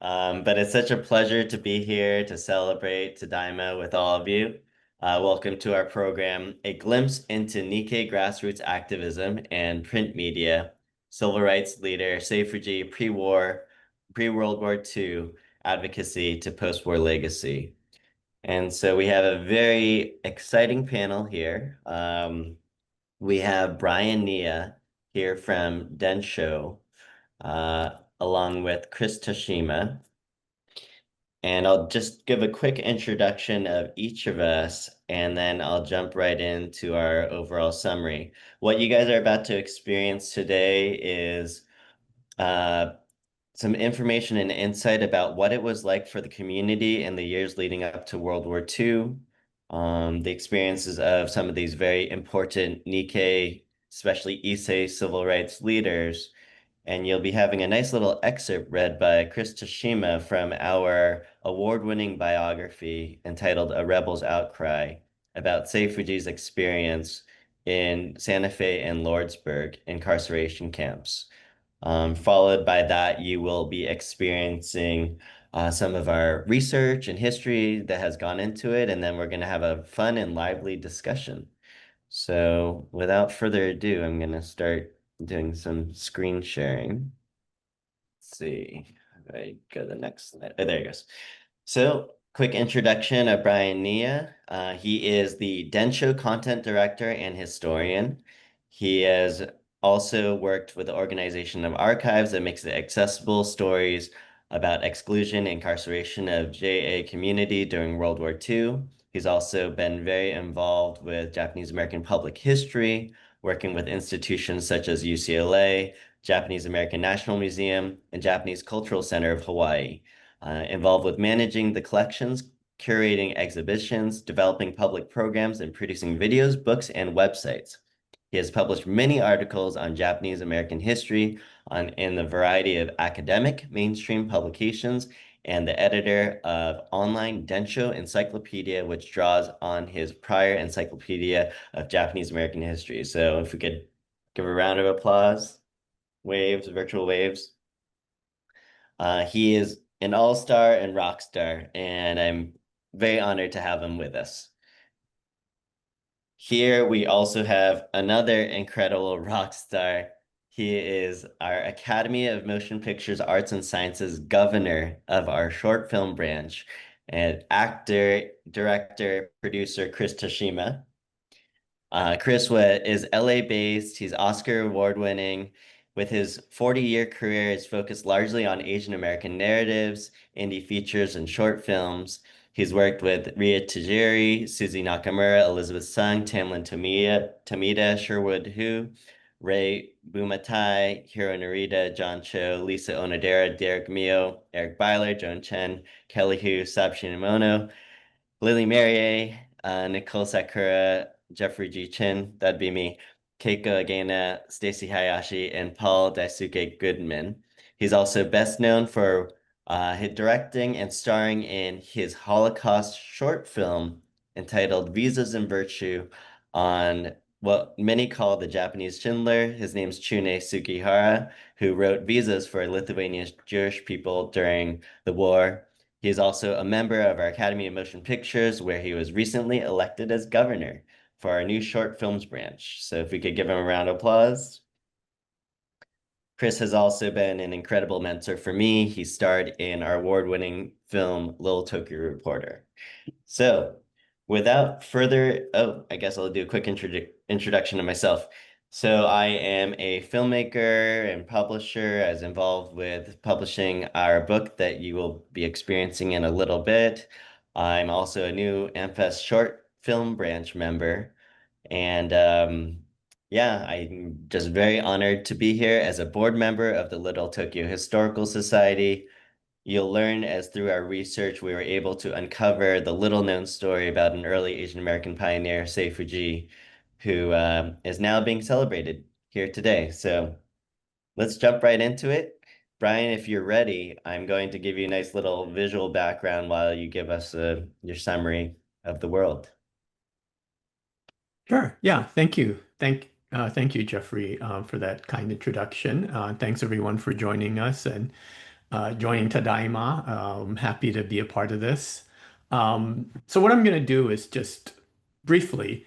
But it's such a pleasure to be here to celebrate Tadaima with all of you. Welcome to our program, A Glimpse into Nikkei Grassroots Activism and Print Media, Civil Rights Leader Sei Fujii pre-World War II Advocacy to Post-War Legacy. And so we have a very exciting panel here. We have Brian Nia here from Densho, along with Chris Tashima. And I'll just give a quick introduction of each of us, and then I'll jump right into our overall summary. What you guys are about to experience today is some information and insight about what it was like for the community in the years leading up to World War II, the experiences of some of these very important Nikkei, especially Issei civil rights leaders, and you'll be having a nice little excerpt read by Chris Tashima from our award-winning biography entitled A Rebel's Outcry about Sei Fujii's experience in Santa Fe and Lordsburg incarceration camps. Followed by that, you will be experiencing some of our research and history that has gone into it, and then we're going to have a fun and lively discussion. So without further ado, I'm going to start doing some screen sharing. Let's see. If I go to the next slide. Oh, there he goes. So quick introduction of Brian Nia. He is the Densho content director and historian. He has also worked with the organization of archives that makes it accessible stories about exclusion and incarceration of JA community during World War II. He's also been very involved with Japanese American public history, working with institutions such as UCLA, Japanese American National Museum, and Japanese Cultural Center of Hawaii. Involved with managing the collections, curating exhibitions, developing public programs, and producing videos, books, and websites. He has published many articles on Japanese American history in a variety of academic mainstream publications, and the editor of online Densho Encyclopedia, which draws on his prior Encyclopedia of Japanese American History. So if we could give a round of applause, waves, virtual waves. He is an all-star and rock star, and I'm very honored to have him with us. Here we also have another incredible rock star. He is our Academy of Motion Pictures Arts and Sciences governor of our short film branch, and actor, director, producer Chris Tashima. Chris is LA-based. He's Oscar award-winning. With his 40-year career, he's focused largely on Asian American narratives, indie features, and short films. He's worked with Ria Tajiri, Suzy Nakamura, Elizabeth Sung, Tamlin Tomita, Sherwood Hu, Ray Bumatai, Hiro Narita, John Cho, Lisa Onodera, Derek Mio, Eric Byler, Joan Chen, Kelly Hu, Sab Shinimono, Lily Marier, Nicole Sakura, Jeffrey G. Chin, that'd be me, Keiko Agena, Stacy Hayashi, and Paul Daisuke Goodman. He's also best known for his directing and starring in his Holocaust short film entitled Visas and Virtue on what many call the Japanese Schindler. His name's Chune Sugihara, who wrote visas for Lithuania's Jewish people during the war. He is also a member of our Academy of Motion Pictures, where he was recently elected as governor for our new short films branch. So if we could give him a round of applause. Chris has also been an incredible mentor for me. He starred in our award-winning film, Little Tokyo Reporter. So without further, I guess I'll do a quick introduction of myself. So I am a filmmaker and publisher. I was involved with publishing our book that you will be experiencing in a little bit. I'm also a new AMFEST short film branch member. And yeah, I'm just very honored to be here as a board member of the Little Tokyo Historical Society. You'll learn as through our research, we were able to uncover the little known story about an early Asian American pioneer, Sei Fujii, who is now being celebrated here today. So let's jump right into it. Brian, if you're ready, I'm going to give you a nice little visual background while you give us your summary of the world. Sure. Yeah. Thank you. Thank you, Jeffrey, for that kind introduction. Thanks everyone for joining us. And joining Tadaima. Happy to be a part of this. So what I'm going to do is just briefly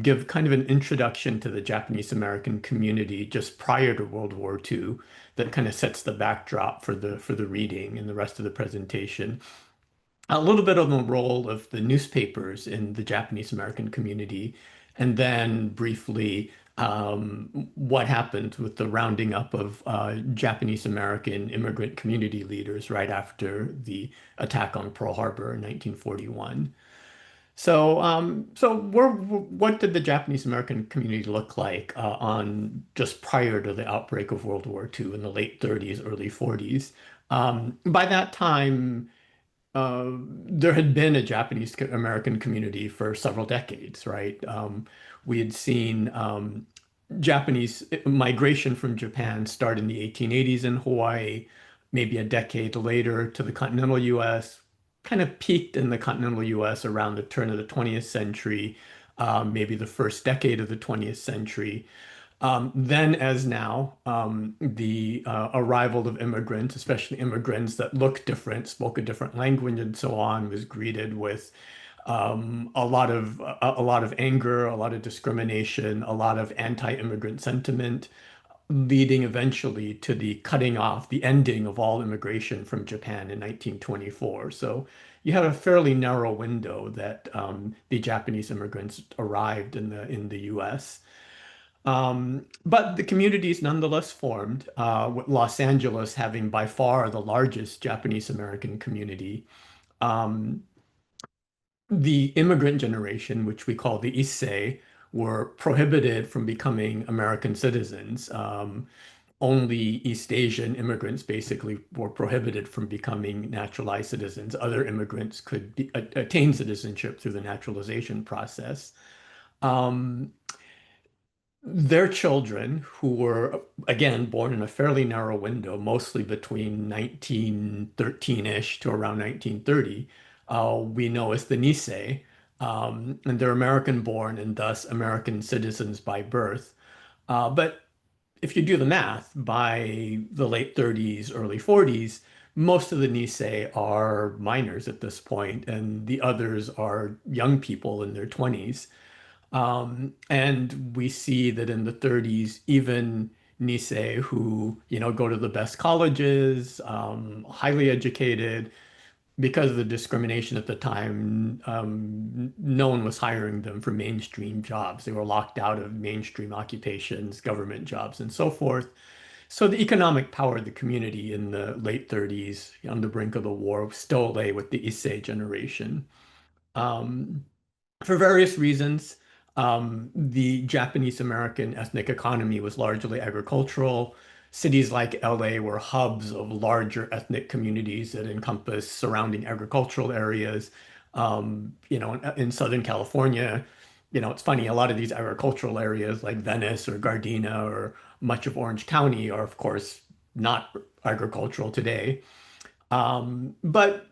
give kind of an introduction to the Japanese American community just prior to World War II that kind of sets the backdrop for the reading and the rest of the presentation. A little bit on the role of the newspapers in the Japanese American community, and then briefly what happened with the rounding up of Japanese American immigrant community leaders right after the attack on Pearl Harbor in 1941. What did the Japanese American community look like on just prior to the outbreak of World War II in the late 30s, early 40s? By that time, there had been a Japanese American community for several decades, right? We had seen Japanese migration from Japan start in the 1880s in Hawaii, maybe a decade later to the continental US, kind of peaked in the continental US around the turn of the 20th century, maybe the first decade of the 20th century. Then, as now, the arrival of immigrants, especially immigrants that looked different, spoke a different language, and so on, was greeted with a lot of anger, a lot of discrimination, a lot of anti-immigrant sentiment, leading eventually to the cutting off, the ending of all immigration from Japan in 1924. So you have a fairly narrow window that the Japanese immigrants arrived in the U.S. But the communities nonetheless formed, with Los Angeles having by far the largest Japanese American community. Um, the immigrant generation, which we call the Issei, were prohibited from becoming American citizens. Only East Asian immigrants basically were prohibited from becoming naturalized citizens. Other immigrants could attain citizenship through the naturalization process. Um, their children, who were again born in a fairly narrow window, mostly between 1913-ish to around 1930, we know as the Nisei, and they're American born and thus American citizens by birth. But if you do the math, by the late 30s, early 40s, most of the Nisei are minors at this point, and the others are young people in their 20s. And we see that in the 30s, even Nisei who, go to the best colleges, highly educated, because of the discrimination at the time, no one was hiring them for mainstream jobs. They were locked out of mainstream occupations, government jobs, and so forth. So the economic power of the community in the late 30s, on the brink of the war, still lay with the Issei generation. Um, for various reasons, the Japanese American ethnic economy was largely agricultural. Cities like LA were hubs of larger ethnic communities that encompass surrounding agricultural areas. In Southern California, it's funny, a lot of these agricultural areas like Venice or Gardena or much of Orange County are, of course, not agricultural today. But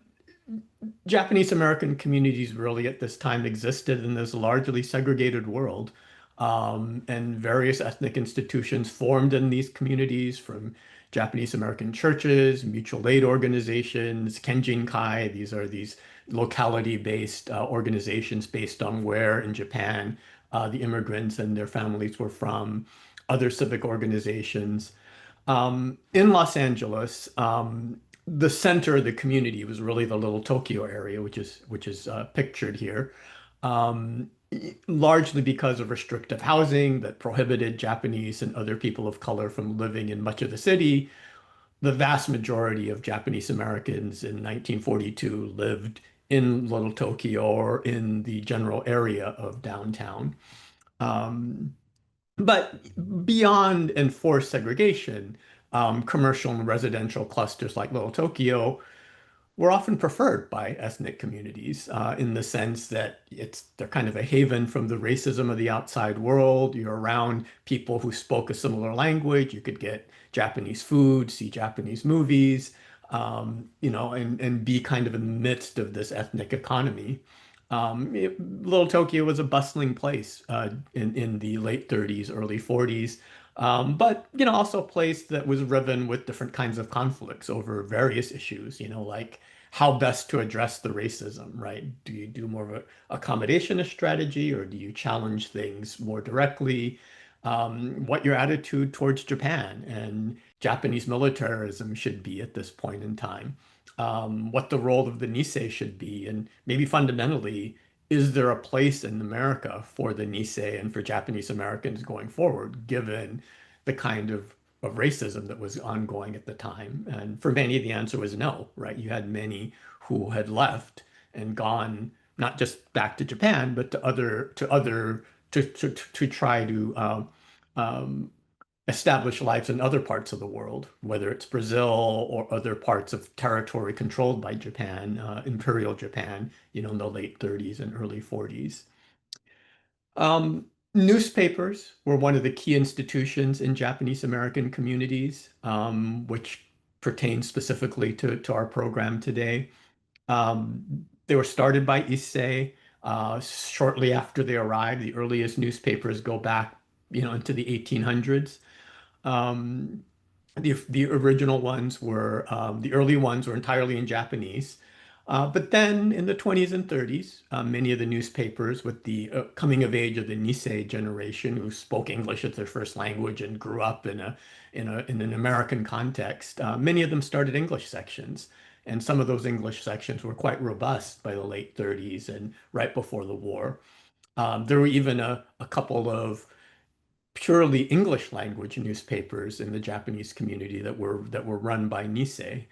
Japanese American communities really at this time existed in this largely segregated world. And various ethnic institutions formed in these communities from Japanese American churches, mutual aid organizations, Kenjin-kai. These are these locality-based organizations based on where in Japan the immigrants and their families were from, other civic organizations. In Los Angeles, the center of the community was really the Little Tokyo area, which is pictured here, largely because of restrictive housing that prohibited Japanese and other people of color from living in much of the city. The vast majority of Japanese Americans in 1942 lived in Little Tokyo or in the general area of downtown. Um, but beyond enforced segregation, commercial and residential clusters like Little Tokyo were often preferred by ethnic communities in the sense that they're kind of a haven from the racism of the outside world. You're around people who spoke a similar language. You could get Japanese food, see Japanese movies, and be kind of in the midst of this ethnic economy. Little Tokyo was a bustling place in the late 30s, early 40s. But also a place that was riven with different kinds of conflicts over various issues, like how best to address the racism, right? Do you do more of a accommodationist strategy, or do you challenge things more directly? What your attitude towards Japan and Japanese militarism should be at this point in time, what the role of the Nisei should be, and maybe fundamentally, is there a place in America for the Nisei and for Japanese Americans going forward, given the kind of racism that was ongoing at the time? And for many, the answer was no, right? You had many who had left and gone not just back to Japan, but to try to um, establish lives in other parts of the world, whether it's Brazil or other parts of territory controlled by Japan, Imperial Japan, in the late 30s and early 40s. Newspapers were one of the key institutions in Japanese American communities, which pertains specifically to our program today. They were started by Issei shortly after they arrived. The earliest newspapers go back, into the 1800s. Um, the original ones were the early ones were entirely in Japanese. But then in the 20s and 30s, many of the newspapers with the coming of age of the Nisei generation who spoke English as their first language and grew up in an American context, many of them started English sections. And some of those English sections were quite robust by the late 30s and right before the war. There were even a couple of purely English language newspapers in the Japanese community that were run by Nisei.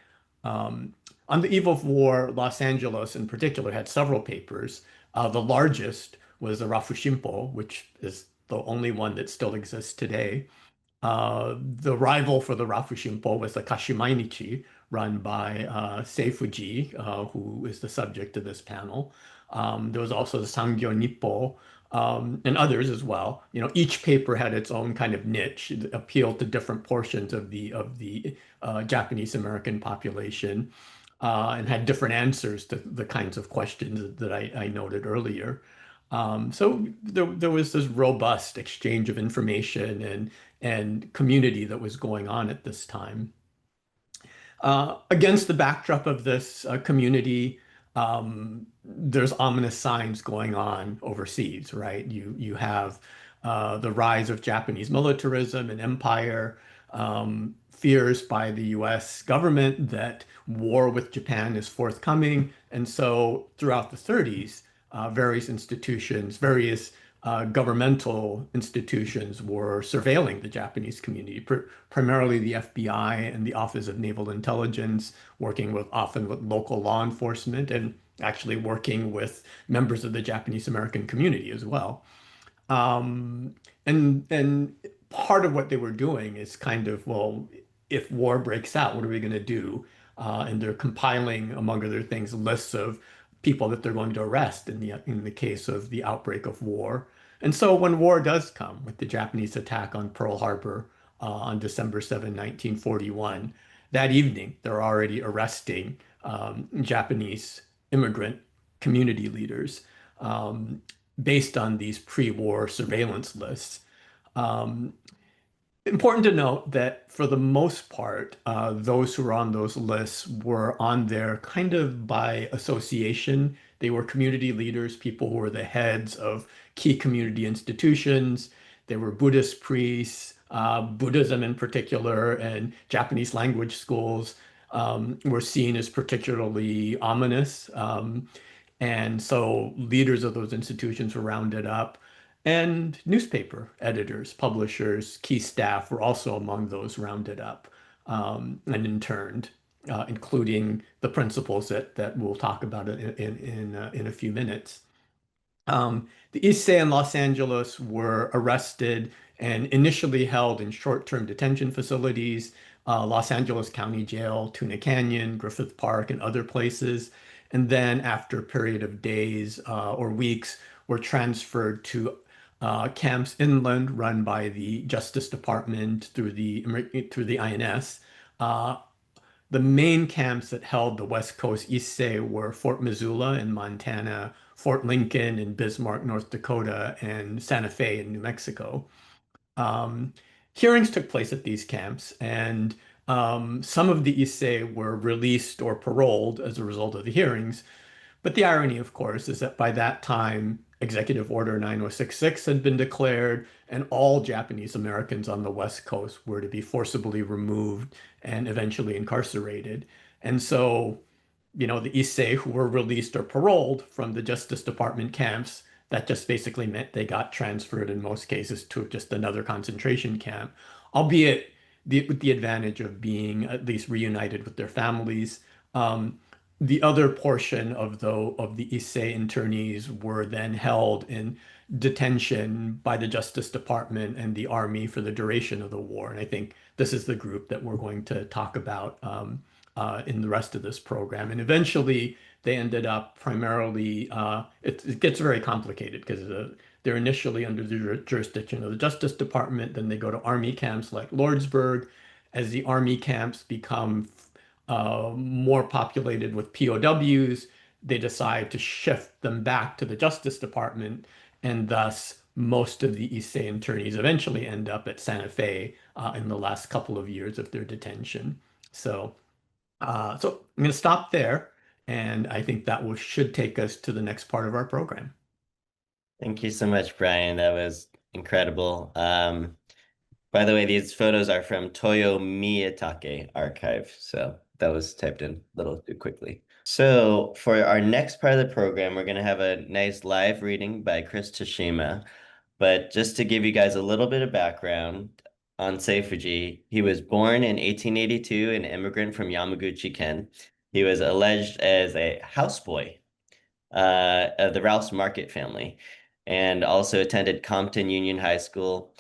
Um, on the eve of war, Los Angeles in particular had several papers. The largest was the Rafushimpo, which is the only one that still exists today. The rival for the Rafushimpo was the Kashu Mainichi, run by Sei Fujii, who is the subject of this panel. There was also the Sangyo Nippo, and others as well. Each paper had its own kind of niche, it appealed to different portions of the Japanese American population, and had different answers to the kinds of questions that I noted earlier. So there was this robust exchange of information and community that was going on at this time. Against the backdrop of this community, there's ominous signs going on overseas, right? You have the rise of Japanese militarism and empire, fears by the US government that war with Japan is forthcoming. And so throughout the 30s, various institutions, various governmental institutions were surveilling the Japanese community, primarily the FBI and the Office of Naval Intelligence, working often with local law enforcement and actually working with members of the Japanese American community as well. Um, and part of what they were doing is kind of, well, if war breaks out, what are we going to do? And they're compiling, among other things, lists of people that they're going to arrest in the case of the outbreak of war. And so when war does come, with the Japanese attack on Pearl Harbor on December 7, 1941, that evening they're already arresting Japanese immigrant community leaders. Based on these pre-war surveillance lists. Um, Important to note that for the most part, those who were on those lists were on there kind of by association. They were community leaders, people who were the heads of key community institutions. They were Buddhist priests, Buddhism in particular, and Japanese language schools were seen as particularly ominous. And so leaders of those institutions were rounded up. And newspaper editors, publishers, key staff were also among those rounded up and interned, including the principals that we'll talk about in a few minutes. The Issei in Los Angeles were arrested and initially held in short-term detention facilities, Los Angeles County Jail, Tuna Canyon, Griffith Park, and other places. And then after a period of days or weeks, were transferred to camps inland run by the Justice Department through the INS. Uh, the main camps that held the West Coast Issei were Fort Missoula in Montana, Fort Lincoln in Bismarck, North Dakota, and Santa Fe in New Mexico. Um, hearings took place at these camps, and some of the Issei were released or paroled as a result of the hearings. But the irony, of course, is that by that time, Executive Order 9066 had been declared, and all Japanese Americans on the West Coast were to be forcibly removed and eventually incarcerated. And so, the Issei who were released or paroled from the Justice Department camps, that just basically meant they got transferred in most cases to just another concentration camp, albeit with the advantage of being at least reunited with their families. Um, the other portion of the Issei internees were then held in detention by the Justice Department and the Army for the duration of the war. And I think this is the group that we're going to talk about in the rest of this program. And eventually, they ended up primarily, it gets very complicated because they're initially under the jurisdiction of the Justice Department, then they go to Army camps like Lordsburg. As the Army camps become more populated with POWs, they decide to shift them back to the Justice Department, and thus most of the Issei internees eventually end up at Santa Fe in the last couple of years of their detention. So I'm going to stop there, and I think that should take us to the next part of our program. Thank you so much, Brian. That was incredible. By the way, these photos are from Toyo Miyatake archive, so that was typed in a little too quickly. So for our next part of the program, we're going to have a nice live reading by Chris Tashima. But just to give you guys a little bit of background on Sei Fujii, he was born in 1882, an immigrant from Yamaguchi-ken. He was alleged as a houseboy of the Ralph's Market family, and also attended Compton Union High School.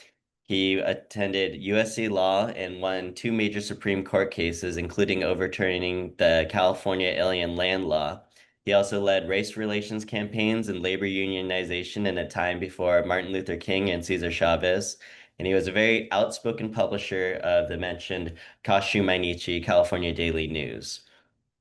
He attended USC Law and won two major Supreme Court cases, including overturning the California alien land law. He also led race relations campaigns and labor unionization in a time before Martin Luther King and Cesar Chavez. And he was a very outspoken publisher of the mentioned Kashu Mainichi California Daily News.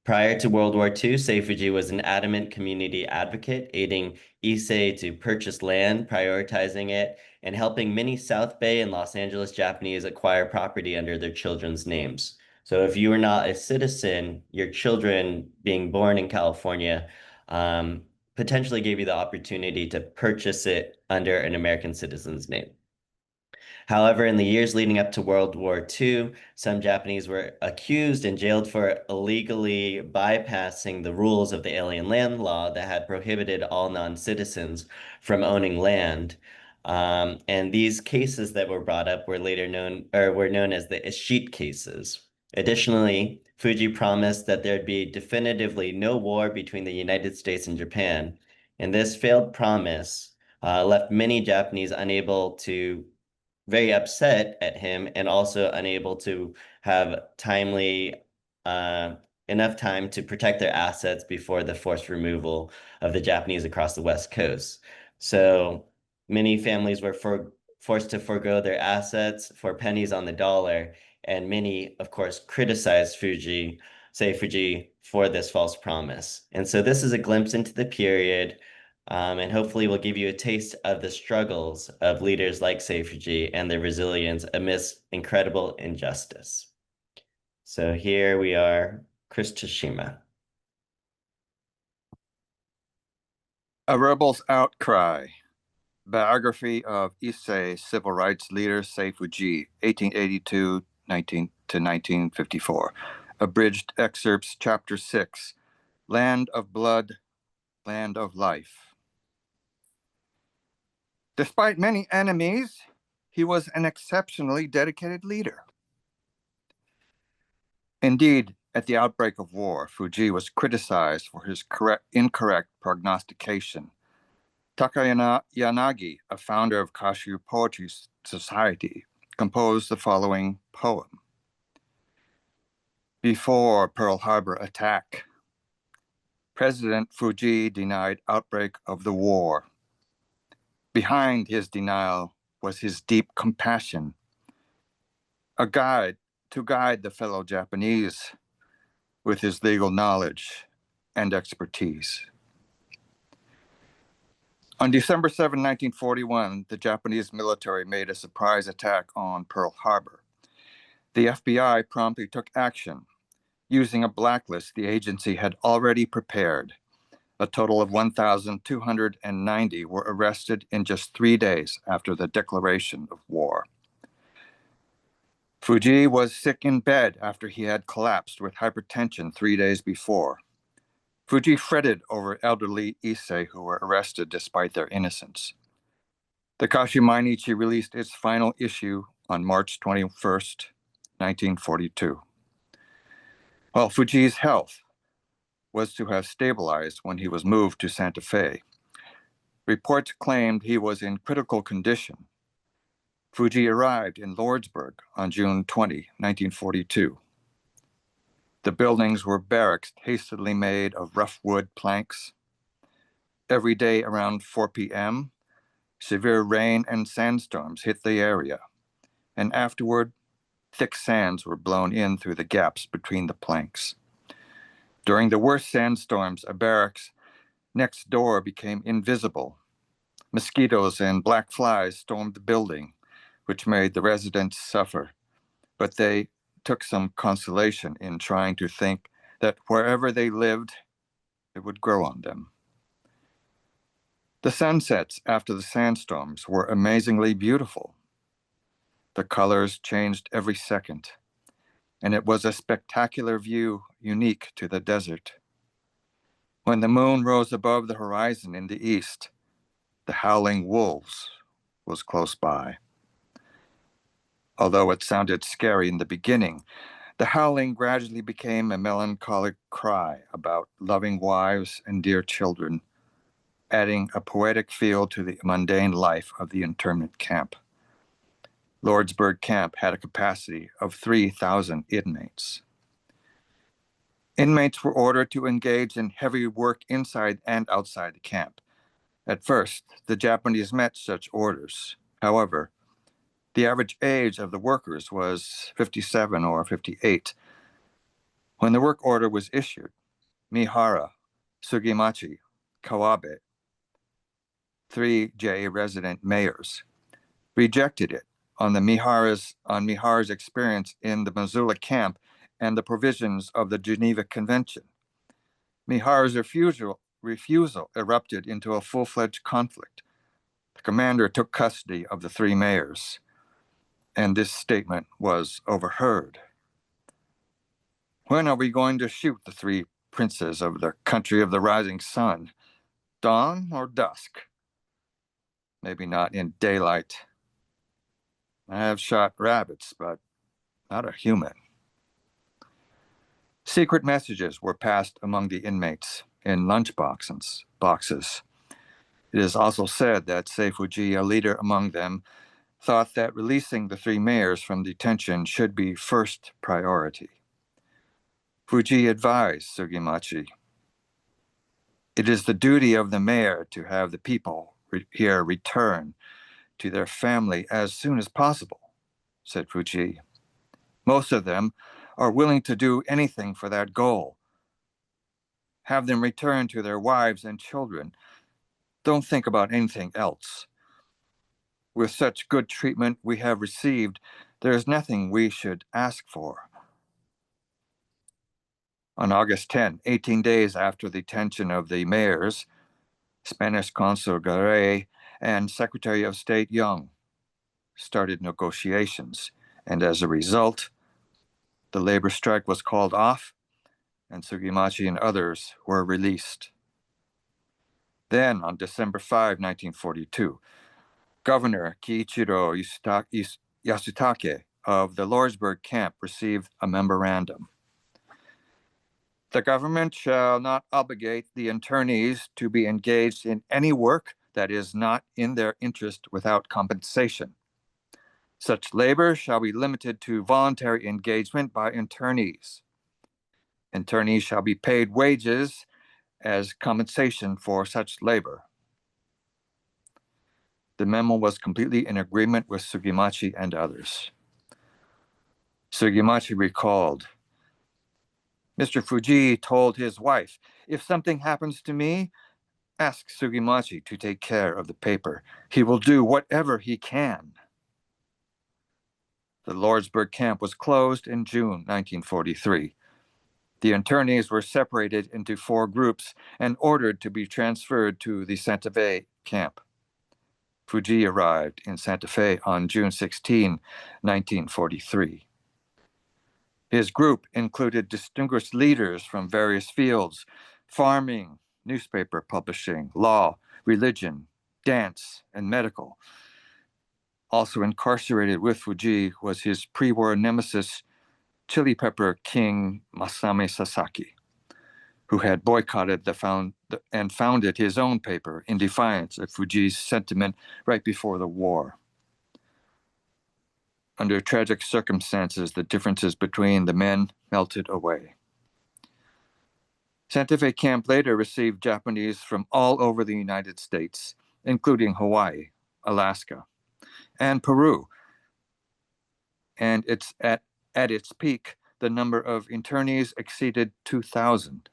Prior to World War II, Sei Fujii was an adamant community advocate, aiding Issei to purchase land, prioritizing it, and helping many South Bay and Los Angeles Japanese acquire property under their children's names. So if you were not a citizen, your children being born in California potentially gave you the opportunity to purchase it under an American citizen's name. However, in the years leading up to World War II, some Japanese were accused and jailed for illegally bypassing the rules of the alien land law that had prohibited all non-citizens from owning land. And these cases that were brought up were later known as the Issei cases. Additionally, Fujii promised that there'd be definitively no war between the United States and Japan. And this failed promise left many Japanese unable to very upset at him and also unable to have enough time to protect their assets before the forced removal of the Japanese across the West Coast. So many families were forced to forego their assets for pennies on the dollar, and many, of course, criticized Sei Fujii, for this false promise. And so this is a glimpse into the period, and hopefully will give you a taste of the struggles of leaders like Sei Fujii and their resilience amidst incredible injustice. So here we are, Chris Tashima. A Rebel's Outcry, Biography of Issei Civil Rights Leader Sei Fujii, 1882 to 1954. Abridged excerpts, Chapter 6, Land of Blood, Land of Life. Despite many enemies, he was an exceptionally dedicated leader. Indeed, at the outbreak of war, Fujii was criticized for his incorrect prognostication. Takayanagi, a founder of Kashu Poetry Society, composed the following poem. Before Pearl Harbor attack, President Fujii denied outbreak of the war. Behind his denial was his deep compassion, a guide to guide the fellow Japanese with his legal knowledge and expertise. On December 7, 1941, the Japanese military made a surprise attack on Pearl Harbor. The FBI promptly took action. Using a blacklist the agency had already prepared, a total of 1,290 were arrested in just 3 days after the declaration of war. Fujii was sick in bed after he had collapsed with hypertension 3 days before. Fujii fretted over elderly Issei who were arrested despite their innocence. The Kashu Mainichi released its final issue on March 21st, 1942. While Fujii's health was to have stabilized when he was moved to Santa Fe, reports claimed he was in critical condition. Fujii arrived in Lordsburg on June 20, 1942. The buildings were barracks hastily made of rough wood planks. Every day around 4 p.m., severe rain and sandstorms hit the area, and afterward, thick sands were blown in through the gaps between the planks. During the worst sandstorms, a barracks next door became invisible. Mosquitoes and black flies stormed the building, which made the residents suffer, but they took some consolation in trying to think that wherever they lived, it would grow on them. The sunsets after the sandstorms were amazingly beautiful. The colors changed every second, and it was a spectacular view unique to the desert. When the moon rose above the horizon in the east, the howling wolves was close by. Although it sounded scary in the beginning, the howling gradually became a melancholic cry about loving wives and dear children, adding a poetic feel to the mundane life of the internment camp. Lordsburg Camp had a capacity of 3,000 inmates. Inmates were ordered to engage in heavy work inside and outside the camp. At first, the Japanese met such orders. However, the average age of the workers was 57 or 58. When the work order was issued, Mihara, Sugimachi, Kawabe, 3 J resident mayors, rejected it on Mihara's experience in the Missoula camp and the provisions of the Geneva Convention. Mihara's refusal erupted into a full-fledged conflict. The commander took custody of the 3 mayors, and this statement was overheard. When are we going to shoot the 3 princes of the country of the rising sun? Dawn or dusk? Maybe not in daylight. I have shot rabbits, but not a human. Secret messages were passed among the inmates in lunch boxes. It is also said that Sei Fujii, a leader among them, thought that releasing the 3 mayors from detention should be first priority. Fujii advised Sugimachi, "It is the duty of the mayor to have the people here return to their family as soon as possible," said Fujii. "Most of them are willing to do anything for that goal. Have them return to their wives and children. Don't think about anything else. With such good treatment we have received, there is nothing we should ask for." On August 10, 18 days after the detention of the mayors, Spanish Consul Garay and Secretary of State Young started negotiations, and as a result, the labor strike was called off, and Sugimachi and others were released. Then, on December 5, 1942, Governor Kiichiro Yasutake of the Lordsburg camp received a memorandum. "The government shall not obligate the internees to be engaged in any work that is not in their interest without compensation. Such labor shall be limited to voluntary engagement by internees. Internees shall be paid wages as compensation for such labor." The memo was completely in agreement with Sugimachi and others. Sugimachi recalled, "Mr. Fujii told his wife, 'If something happens to me, Ask Sugimochi to take care of the paper. He will do whatever he can. The Lordsburg camp was closed in June 1943. The internees were separated into 4 groups and ordered to be transferred to the Santa Fe camp. Fujii arrived in Santa Fe on June 16, 1943. His group included distinguished leaders from various fields: farming, newspaper publishing, law, religion, dance, and medical. Also incarcerated with Fujii was his pre-war nemesis, Chili Pepper King Masami Sasaki, who had boycotted and founded his own paper in defiance of Fujii's sentiment right before the war. Under tragic circumstances, the differences between the men melted away. Santa Fe Camp later received Japanese from all over the United States, including Hawaii, Alaska, and Peru. And it's at its peak, the number of internees exceeded 2,000.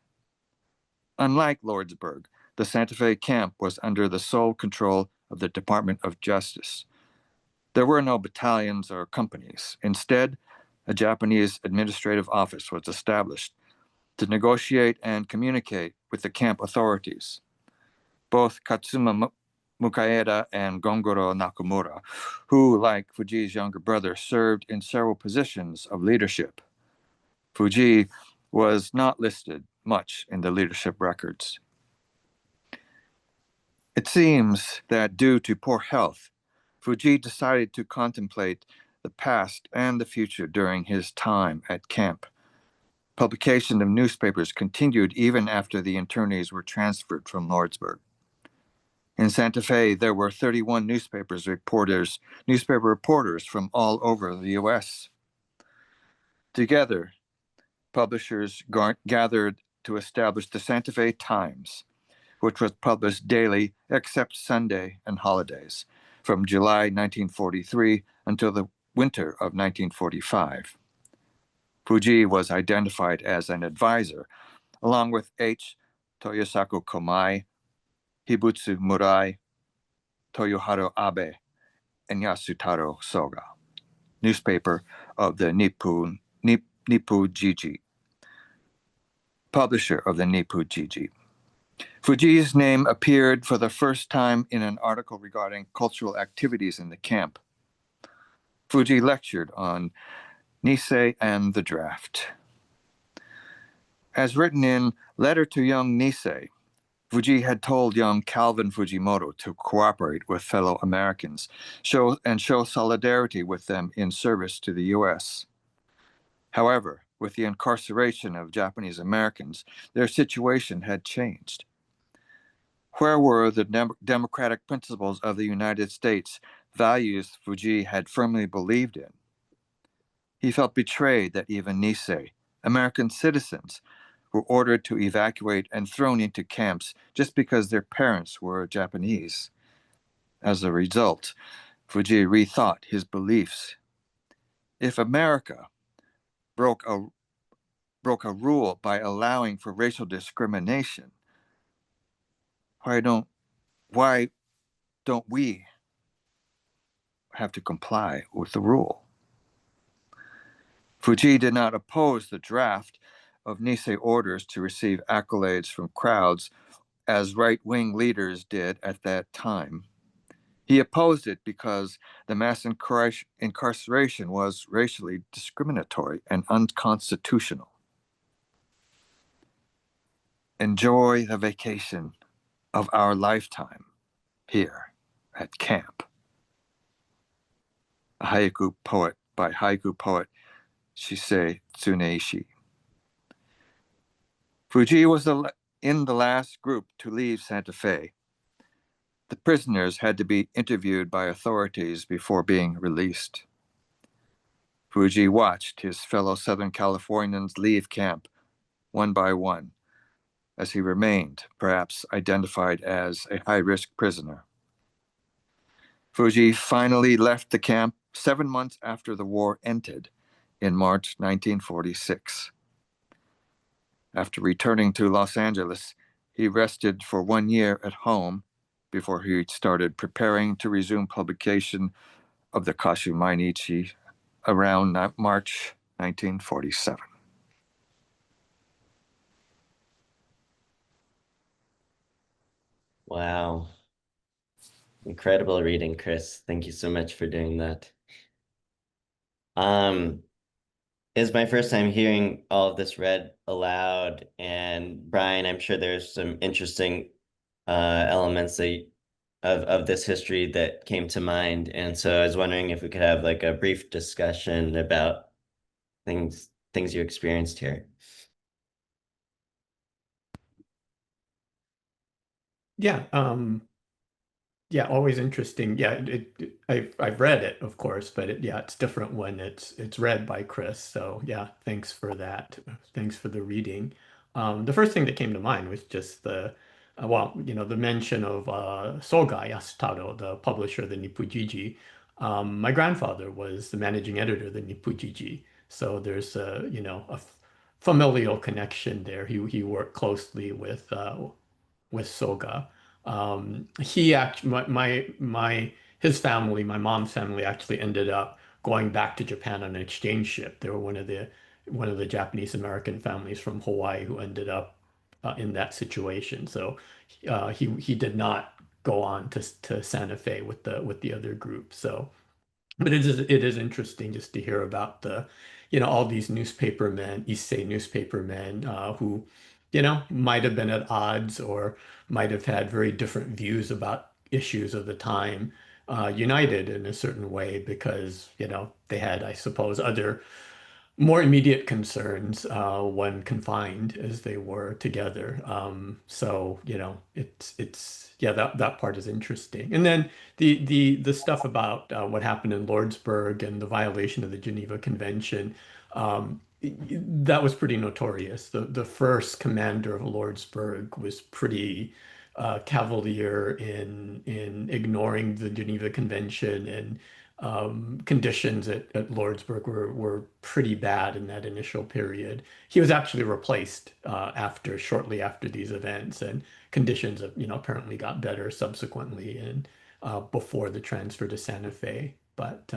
Unlike Lordsburg, the Santa Fe camp was under the sole control of the Department of Justice. There were no battalions or companies. Instead, a Japanese administrative office was established to negotiate and communicate with the camp authorities. Both Katsuma Mukaeda and Gongoro Nakamura, who, like Fujii's younger brother, served in several positions of leadership. Fujii was not listed much in the leadership records. It seems that due to poor health, Fujii decided to contemplate the past and the future during his time at camp. Publication of newspapers continued even after the internees were transferred from Lordsburg. In Santa Fe, there were 31 newspaper reporters from all over the U.S. Together, publishers gathered to establish the Santa Fe Times, which was published daily except Sunday and holidays, from July 1943 until the winter of 1945. Fujii was identified as an advisor, along with H. Toyosaku Komai, Hibutsu Murai, Toyoharu Abe, and Yasutaro Soga, newspaper of the Nippu Jiji, publisher of the Nippu Jiji. Fujii's name appeared for the first time in an article regarding cultural activities in the camp. Fujii lectured on Issei and the draft. As written in Letter to Young Issei, Fujii had told young Calvin Fujimoto to cooperate with fellow Americans and show solidarity with them in service to the U.S. However, with the incarceration of Japanese Americans, their situation had changed. Where were the democratic principles of the United States, values Fujii had firmly believed in? He felt betrayed that even Issei, American citizens, were ordered to evacuate and thrown into camps just because their parents were Japanese. As a result, Fujii rethought his beliefs. If America broke a rule by allowing for racial discrimination, why don't we have to comply with the rule? Fujii did not oppose the draft of Issei orders to receive accolades from crowds as right-wing leaders did at that time. He opposed it because the mass incarceration was racially discriminatory and unconstitutional. Enjoy the vacation of our lifetime here at camp. A haiku poet by haiku poet Shisei Tsuneishi. Fujii was in the last group to leave Santa Fe. The prisoners had to be interviewed by authorities before being released. Fujii watched his fellow Southern Californians leave camp one by one, as he remained, perhaps identified as a high-risk prisoner. Fujii finally left the camp 7 months after the war ended in March 1946. After returning to Los Angeles, He rested for 1 year at home before he started preparing to resume publication of the Kashu Mainichi around March 1947. Wow. Incredible reading, Chris. Thank you so much for doing that. Um, it's my first time hearing all of this read aloud, and Brian, I'm sure there's some interesting elements of this history that came to mind. And so I was wondering if we could have like a brief discussion about things you experienced here. Yeah, yeah, always interesting. Yeah, I've read it, of course, but yeah, it's different when it's read by Chris. So yeah, thanks for that. Thanks for the reading. The first thing that came to mind was just the well, the mention of Soga Yasutaro, the publisher of the Nippujiji. My grandfather was the managing editor of the Nippujiji, so there's a familial connection there. He worked closely with Soga. He actually, his family, my mom's family, actually ended up going back to Japan on an exchange ship. They were one of the Japanese American families from Hawaii who ended up in that situation. So he did not go on to Santa Fe with the other group. So but it is interesting just to hear about all these newspapermen, Issei newspapermen, who, might have been at odds or might have had very different views about issues of the time, united in a certain way because, they had, I suppose, other more immediate concerns when confined as they were together. So, it's yeah, that part is interesting. And then the stuff about what happened in Lordsburg and the violation of the Geneva Convention, that was pretty notorious. The first commander of Lordsburg was pretty cavalier in ignoring the Geneva Convention, and conditions at Lordsburg were pretty bad in that initial period. He was actually replaced shortly after these events, and conditions apparently got better subsequently and before the transfer to Santa Fe. But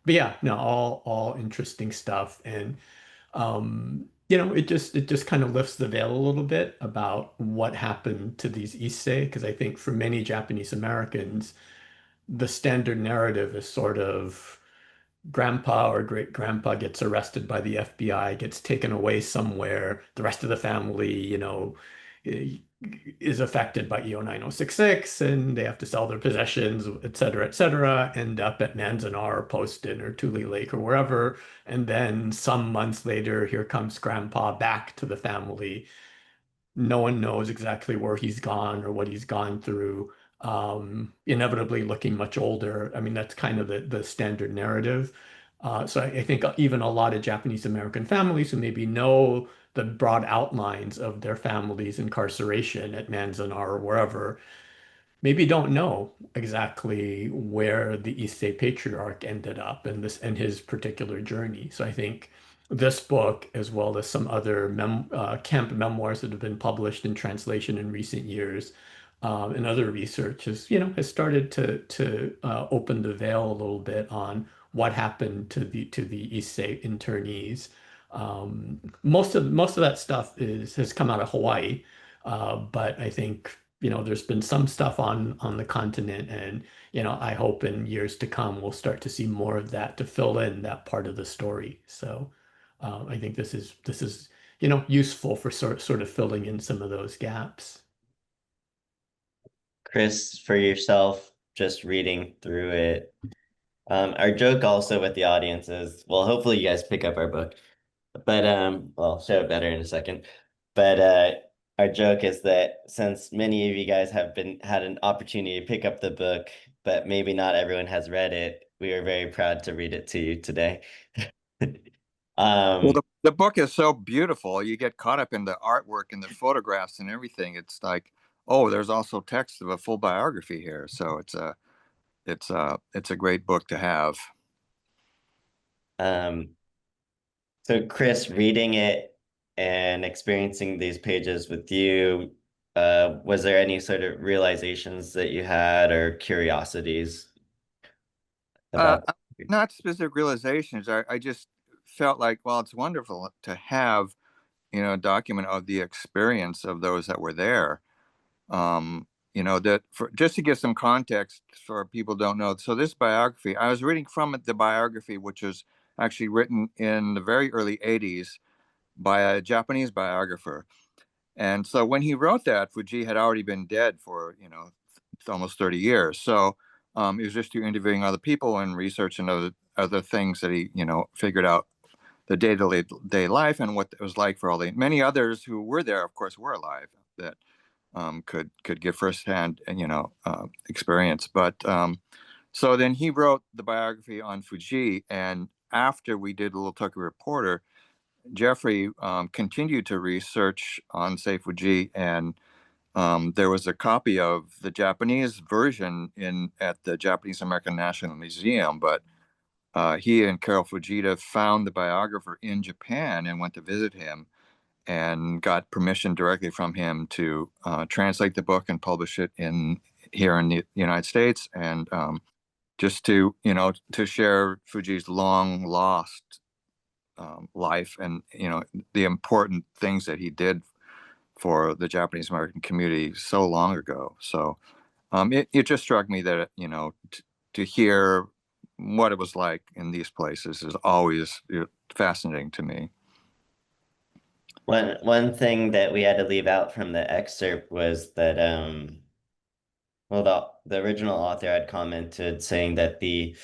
yeah, no, all interesting stuff, and it just kind of lifts the veil a little bit about what happened to these Issei, because I think for many Japanese Americans, the standard narrative is sort of grandpa or great grandpa gets arrested by the FBI, gets taken away somewhere. The rest of the family, is affected by EO 9066, and they have to sell their possessions, et cetera, end up at Manzanar or Poston or Tule Lake or wherever. And then some months later, here comes grandpa back to the family. No one knows exactly where he's gone or what he's gone through. Inevitably looking much older. I mean, that's kind of the standard narrative. So I think even a lot of Japanese American families who maybe know the broad outlines of their family's incarceration at Manzanar or wherever, maybe don't know exactly where the Issei patriarch ended up in this and his particular journey. So I think this book, as well as some other camp memoirs that have been published in translation in recent years, and other research has started to open the veil a little bit on what happened to the Issei internees. Most of that stuff has come out of Hawaii, but I think there's been some stuff on the continent, and I hope in years to come we'll start to see more of that to fill in that part of the story. So I think this is useful for sort of filling in some of those gaps. Chris, for yourself, just reading through it. Our joke also with the audience is, well, hopefully you guys pick up our book, but well, I'll show it better in a second. But our joke is that since many of you guys have had an opportunity to pick up the book, but maybe not everyone has read it, we are very proud to read it to you today. Well, the book is so beautiful. You get caught up in the artwork and the photographs and everything. It's like, oh, there's also text of a full biography here. So it's a great book to have. um, so Chris, reading it and experiencing these pages with you, Was there any sort of realizations that you had or curiosities Uh, about? Not specific realizations. I just felt like, well, it's wonderful to have, a document of the experience of those that were there. That for just to give some context for people who don't know. So this biography, I was reading from it, the biography, which was actually written in the very early 80s by a Japanese biographer. And so when he wrote that, Fujii had already been dead for, almost 30 years. So he was just interviewing other people and researching other things that he, figured out the day-to-day life and what it was like for all the many others who were there, of course, were alive that could give firsthand, experience. But so then he wrote the biography on Fujii, and after we did a little Tokyo Reporter, Jeffrey continued to research on Sei Fujii, and there was a copy of the Japanese version at the Japanese American National Museum, but he and Carol Fujita found the biographer in Japan and went to visit him and got permission directly from him to translate the book and publish it here in the United States, and just to share Fuji's long lost life, and the important things that he did for the Japanese American community so long ago. So it just struck me that to hear what it was like in these places is always fascinating to me. One thing that we had to leave out from the excerpt was that well, the original author had commented saying that the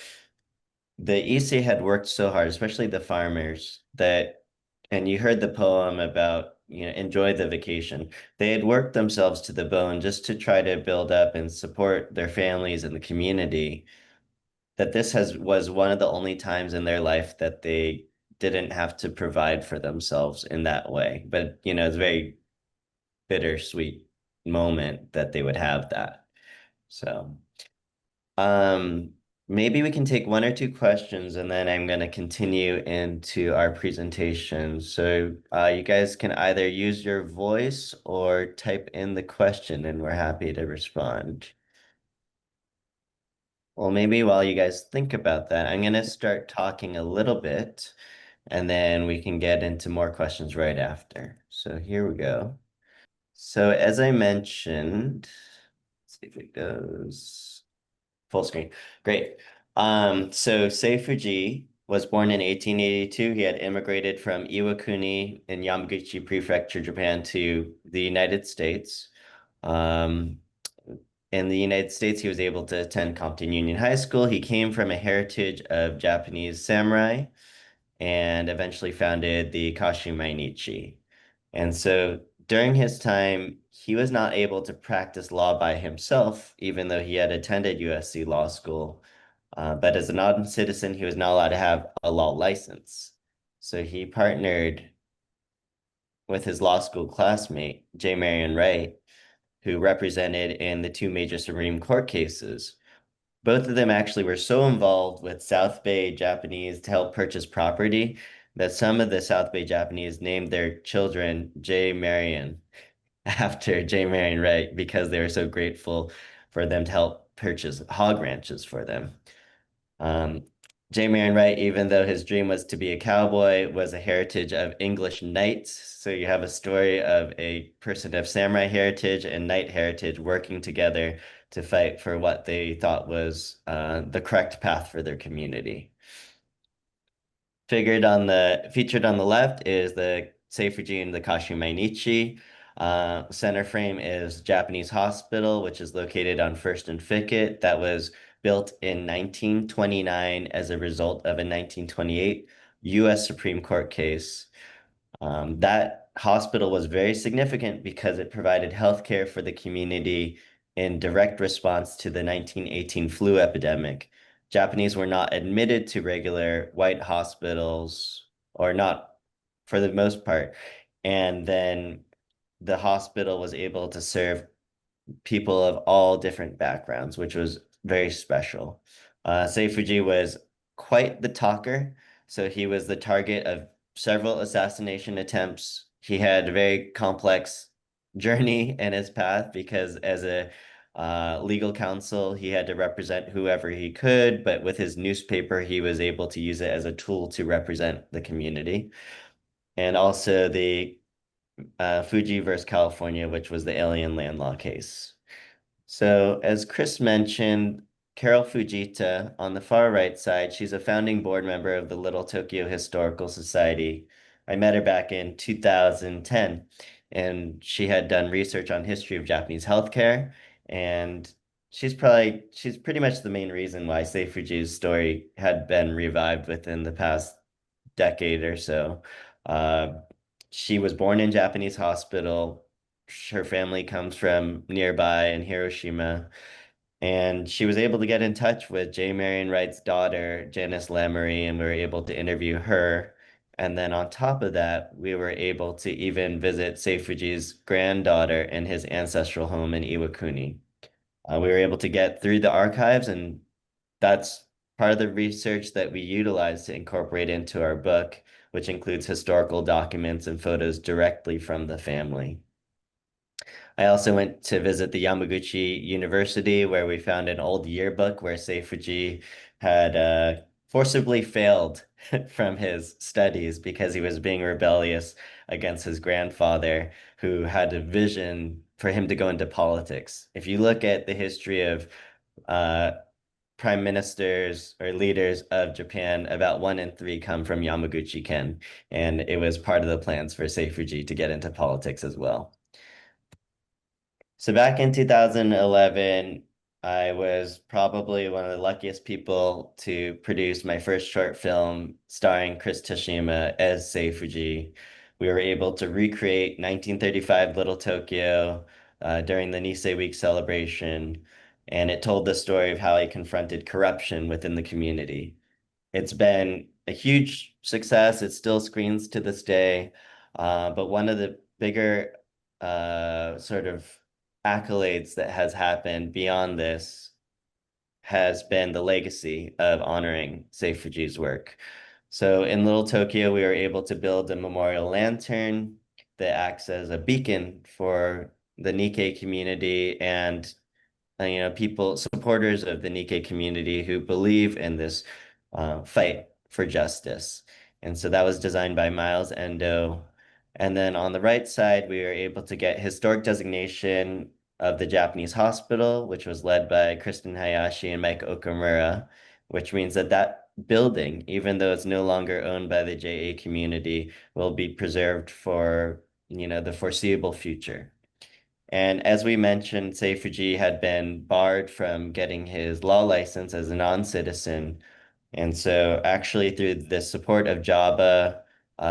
Issei had worked so hard, especially the farmers, that, and you heard the poem about, enjoy the vacation. They had worked themselves to the bone just to try to build up and support their families and the community. That this was one of the only times in their life that they didn't have to provide for themselves in that way. But, it's a very bittersweet moment that they would have that. So. Um, Maybe we can take one or two questions and then I'm going to continue into our presentation. So you guys can either use your voice or type in the question and we're happy to respond. Well, maybe while you guys think about that, I'm going to start talking a little bit and then we can get into more questions right after. So here we go. So as I mentioned, let's see if it goes. Full screen. Great. So Sei Fujii was born in 1882. He had immigrated from Iwakuni in Yamaguchi Prefecture, Japan, to the United States. Um, in the United States, he was able to attend Compton Union High School. He came from a heritage of Japanese samurai and eventually founded the Kashu Mainichi. And so during his time, he was not able to practice law by himself, even though he had attended USC Law School. But as a non-citizen, he was not allowed to have a law license. So he partnered with his law school classmate, J. Marion Wright, who represented in the two major Supreme Court cases. Both of them actually were so involved with South Bay Japanese to help purchase property that some of the South Bay Japanese named their children J. Marion after J. Marion Wright because they were so grateful for them to help purchase hog ranches for them. Um, J. Marion Wright, even though his dream was to be a cowboy, was a heritage of English knights. So you have a story of a person of samurai heritage and knight heritage working together to fight for what they thought was the correct path for their community. Featured on the left is the Sei Fujii and the Kashu Mainichi. Center frame is Japanese Hospital, which is located on First and Fickett. That was built in 1929 as a result of a 1928 U.S. Supreme Court case. That hospital was very significant because it provided health care for the community in direct response to the 1918 flu epidemic. Japanese were not admitted to regular white hospitals, or not for the most part. And then the hospital was able to serve people of all different backgrounds, which was very special. Sei Fujii was quite the talker, so he was the target of several assassination attempts. He had very complex journey and his path, because as a legal counsel, he had to represent whoever he could, but with his newspaper, he was able to use it as a tool to represent the community. And also the Fujii versus California, which was the alien land law case. So as Chris mentioned, Carol Fujita on the far right side, she's a founding board member of the Little Tokyo Historical Society. I met her back in 2010, and she had done research on history of Japanese healthcare, and she's pretty much the main reason why Sei Fujii's story had been revived within the past decade or so. Uh, she was born in Japanese hospital. Her family comes from nearby in Hiroshima, and she was able to get in touch with J. Marion Wright's daughter, Janice Lamoury, and we were able to interview her. And then on top of that, we were able to even visit Sei Fujii's granddaughter in his ancestral home in Iwakuni. We were able to get through the archives, and that's part of the research that we utilize to incorporate into our book, which includes historical documents and photos directly from the family. I also went to visit the Yamaguchi University, where we found an old yearbook where Sei Fujii had forcibly failed from his studies because he was being rebellious against his grandfather, who had a vision for him to go into politics. If you look at the history of uh, prime ministers or leaders of Japan, about 1 in 3 come from Yamaguchi-ken, and it was part of the plans for Sei Fujii to get into politics as well. So back in 2011, I was probably one of the luckiest people to produce my first short film starring Chris Tashima as Sei Fujii. We were able to recreate 1935 Little Tokyo during the Nisei Week celebration, and it told the story of how he confronted corruption within the community. It's been a huge success. It still screens to this day, but one of the bigger sort of accolades that has happened beyond this has been the legacy of honoring Sei Fujii's work. So in Little Tokyo, we were able to build a memorial lantern that acts as a beacon for the Nikkei community and people, supporters of the Nikkei community who believe in this fight for justice. And so that was designed by Miles Endo. And then on the right side, we were able to get historic designation of the Japanese hospital, which was led by Kristen Hayashi and Mike Okamura, which means that that building, even though it's no longer owned by the JA community, will be preserved for, the foreseeable future. And as we mentioned, Sei Fujii had been barred from getting his law license as a non-citizen. And so actually through the support of JABA,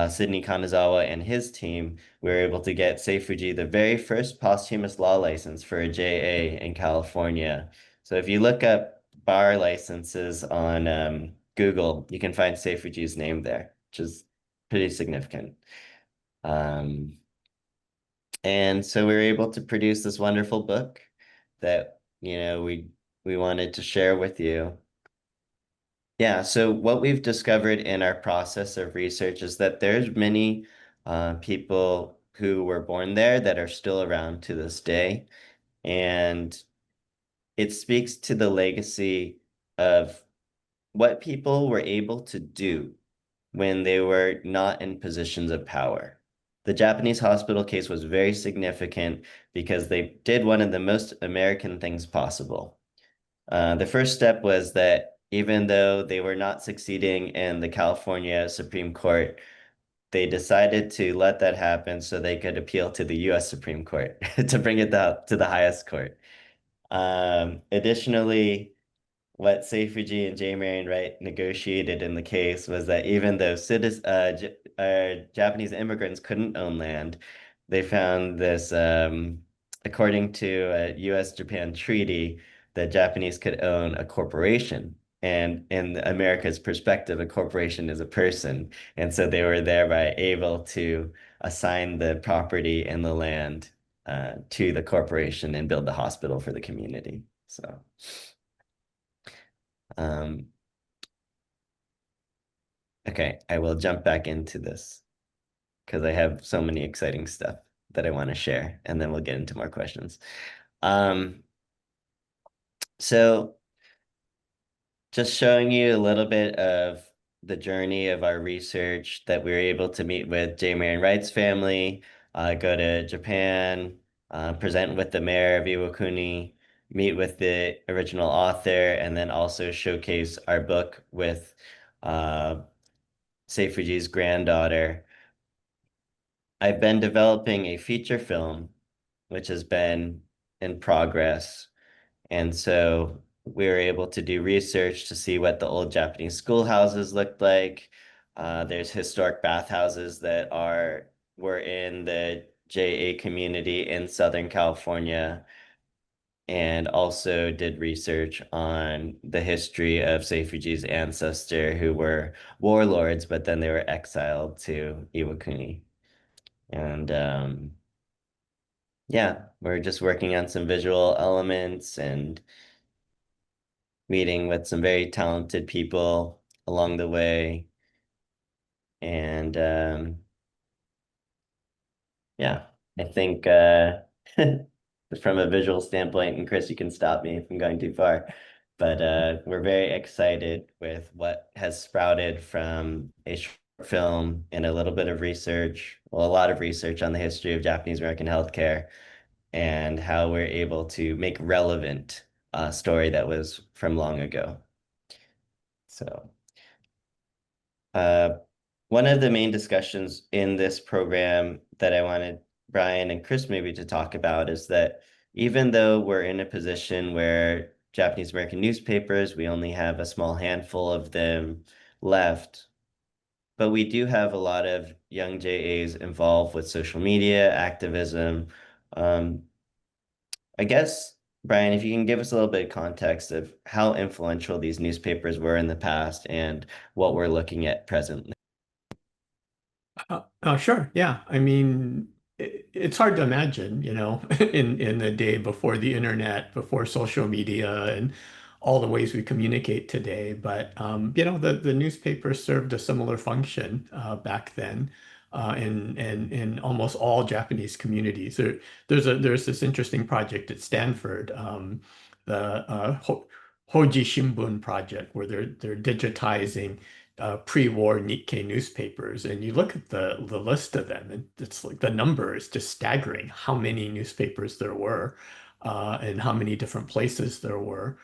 Sydney Kanazawa and his team, we were able to get Sei Fujii the very first posthumous law license for a JA in California. So if you look up bar licenses on Google, you can find Sei Fujii's name there, which is pretty significant. And so we were able to produce this wonderful book that, we wanted to share with you. Yeah, so what we've discovered in our process of research is that there's many people who were born there that are still around to this day. And it speaks to the legacy of what people were able to do when they were not in positions of power. The Japanese hospital case was very significant because they did one of the most American things possible. The first step was that even though they were not succeeding in the California Supreme Court, they decided to let that happen so they could appeal to the US Supreme Court to bring it to the highest court. Additionally, what Sei Fujii and J. Marion Wright negotiated in the case was that even though Japanese immigrants couldn't own land, they found this, according to a US-Japan treaty, that Japanese could own a corporation. And in America's perspective, a corporation is a person. And so they were thereby able to assign the property and the land to the corporation and build the hospital for the community. So. Okay, I will jump back into this because I have so many exciting stuff. that I want to share, and then we'll get into more questions. Um, so just showing you a little bit of the journey of our research, that we were able to meet with J. Marion Wright's family, go to Japan, present with the mayor of Iwakuni, meet with the original author, and then also showcase our book with Sei Fujii's granddaughter. I've been developing a feature film, which has been in progress. And so we were able to do research to see what the old Japanese schoolhouses looked like. There's historic bathhouses that were in the JA community in Southern California, and also did research on the history of Sei Fujii's ancestor, who were warlords, but then they were exiled to Iwakuni. And yeah, we're just working on some visual elements and meeting with some very talented people along the way. And yeah, I think from a visual standpoint, and Chris, you can stop me if I'm going too far, but we're very excited with what has sprouted from a short film and a little bit of research, well, a lot of research on the history of Japanese American healthcare, and how we're able to make relevant a story that was from long ago. So Uh, one of the main discussions in this program that I wanted Brian and Chris maybe to talk about is that even though we're in a position where Japanese American newspapers, we only have a small handful of them left, but we do have a lot of young JAs involved with social media, activism. Um, I guess, Brian, if you can give us a little bit of context of how influential these newspapers were in the past and what we're looking at presently. Sure. Yeah. I mean, it's hard to imagine, in the day before the internet, before social media, and all the ways we communicate today. But the newspaper served a similar function back then in almost all Japanese communities. There's this interesting project at Stanford, the Hoji Shimbun project, where they're digitizing pre-war Nikkei newspapers, and you look at the list of them, and it's like the number is just staggering how many newspapers there were, and how many different places there were.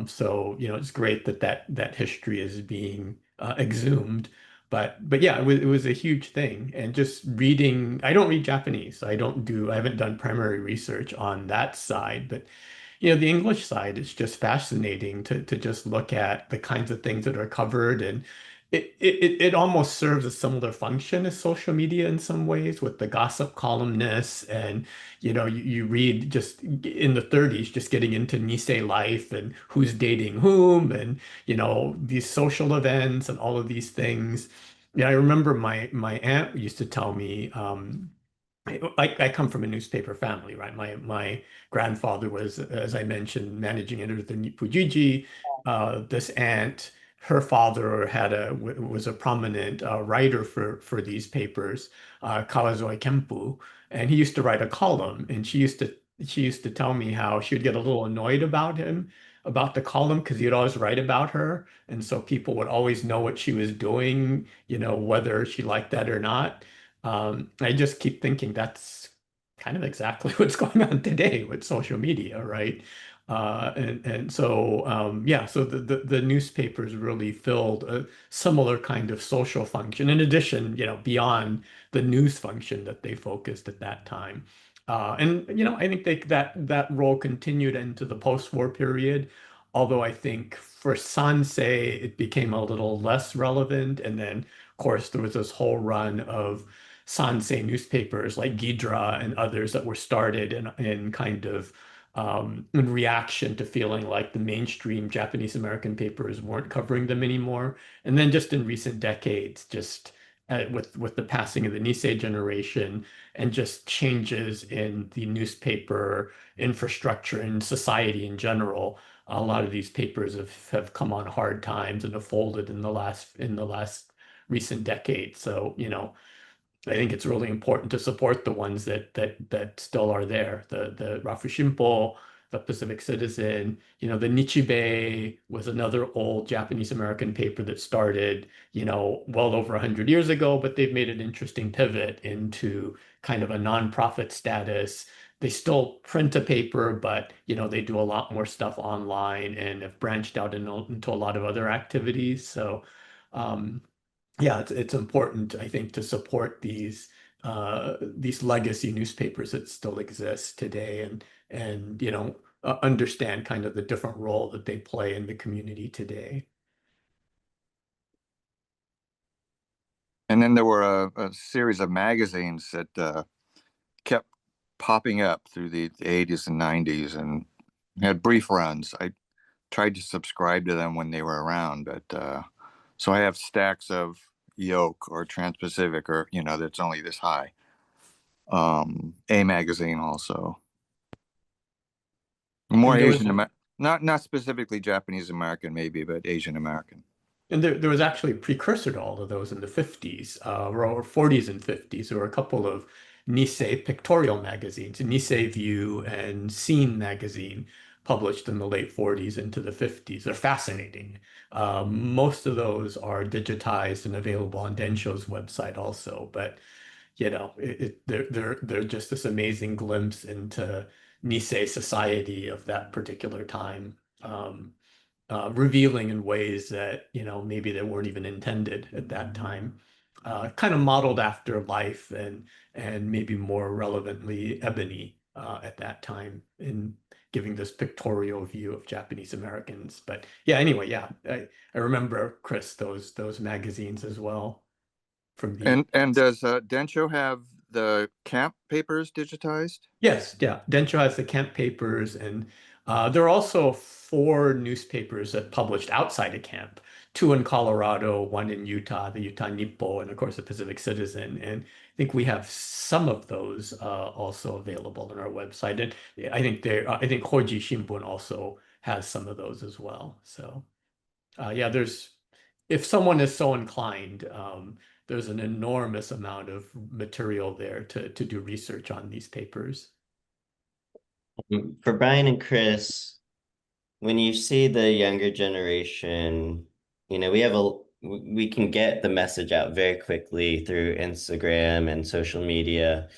So it's great that that history is being exhumed. But yeah, it was a huge thing. And just reading, I don't read Japanese. I haven't done primary research on that side, but the English side is just fascinating to just look at the kinds of things that are covered, and it almost serves a similar function as social media in some ways, with the gossip columnists, and you read just in the 30s, just getting into Nisei life and who's dating whom, and these social events and all of these things. Yeah, I remember my aunt used to tell me, I come from a newspaper family, right? My grandfather was, as I mentioned, managing editor of the Fujiji. This aunt, her father was a prominent writer for these papers, Kawazoi Kempu, and he used to write a column. And she used to tell me how she would get a little annoyed about him, about the column, because he'd always write about her, and so people would always know what she was doing, whether she liked that or not. I just keep thinking that's kind of exactly what's going on today with social media, right? And so yeah, so the newspapers really filled a similar kind of social function, in addition, beyond the news function that they focused at that time. And I think that role continued into the post-war period, although I think for Sansei it became a little less relevant. And then, of course, there was this whole run of Sansei newspapers like Gidra and others that were started in kind of in reaction to feeling like the mainstream Japanese American papers weren't covering them anymore. And then just in recent decades, just with the passing of the Nisei generation and just changes in the newspaper infrastructure and society in general, a lot of these papers have come on hard times and have folded in the last recent decade. So, I think it's really important to support the ones that still are there. The Rafushimpo, the Pacific Citizen, the Nichibei was another old Japanese American paper that started, well over 100 years ago, but they've made an interesting pivot into kind of a nonprofit status. They still print a paper, but they do a lot more stuff online and have branched out into a lot of other activities. So um, yeah, it's important, I think, to support these legacy newspapers that still exist today, and understand kind of the different role that they play in the community today. And then there were a series of magazines that kept popping up through the 80s and 90s and had brief runs. I tried to subscribe to them when they were around, but so I have stacks of Yoke or Trans-Pacific, or that's only this high. A magazine also. More And there was Asian Amer not specifically Japanese American maybe, but Asian American. And there was actually a precursor to all of those in the 50s, or 40s and 50s. There were a couple of Nisei pictorial magazines, Nisei View and Scene magazine, published in the late 40s into the 50s. They're fascinating. Most of those are digitized and available on Densho's website also, but they're just this amazing glimpse into Nisei society of that particular time. Revealing in ways that, maybe they weren't even intended at that time. Kind of modeled after life and maybe more relevantly Ebony at that time in giving this pictorial view of Japanese Americans. But yeah, anyway, yeah, I remember, Chris, those magazines as well from the. And does Densho have the camp papers digitized? Yes, yeah. Densho has the camp papers, and there are also four newspapers that published outside of camp, two in Colorado, one in Utah, the Utah Nippo, and of course the Pacific Citizen. And I think we have some of those also available on our website. And I think Hoji Shimbun also has some of those as well. So yeah, if someone is so inclined, there's an enormous amount of material there to do research on these papers. For Brian and Chris, when you see the younger generation, we can get the message out very quickly through Instagram and social media.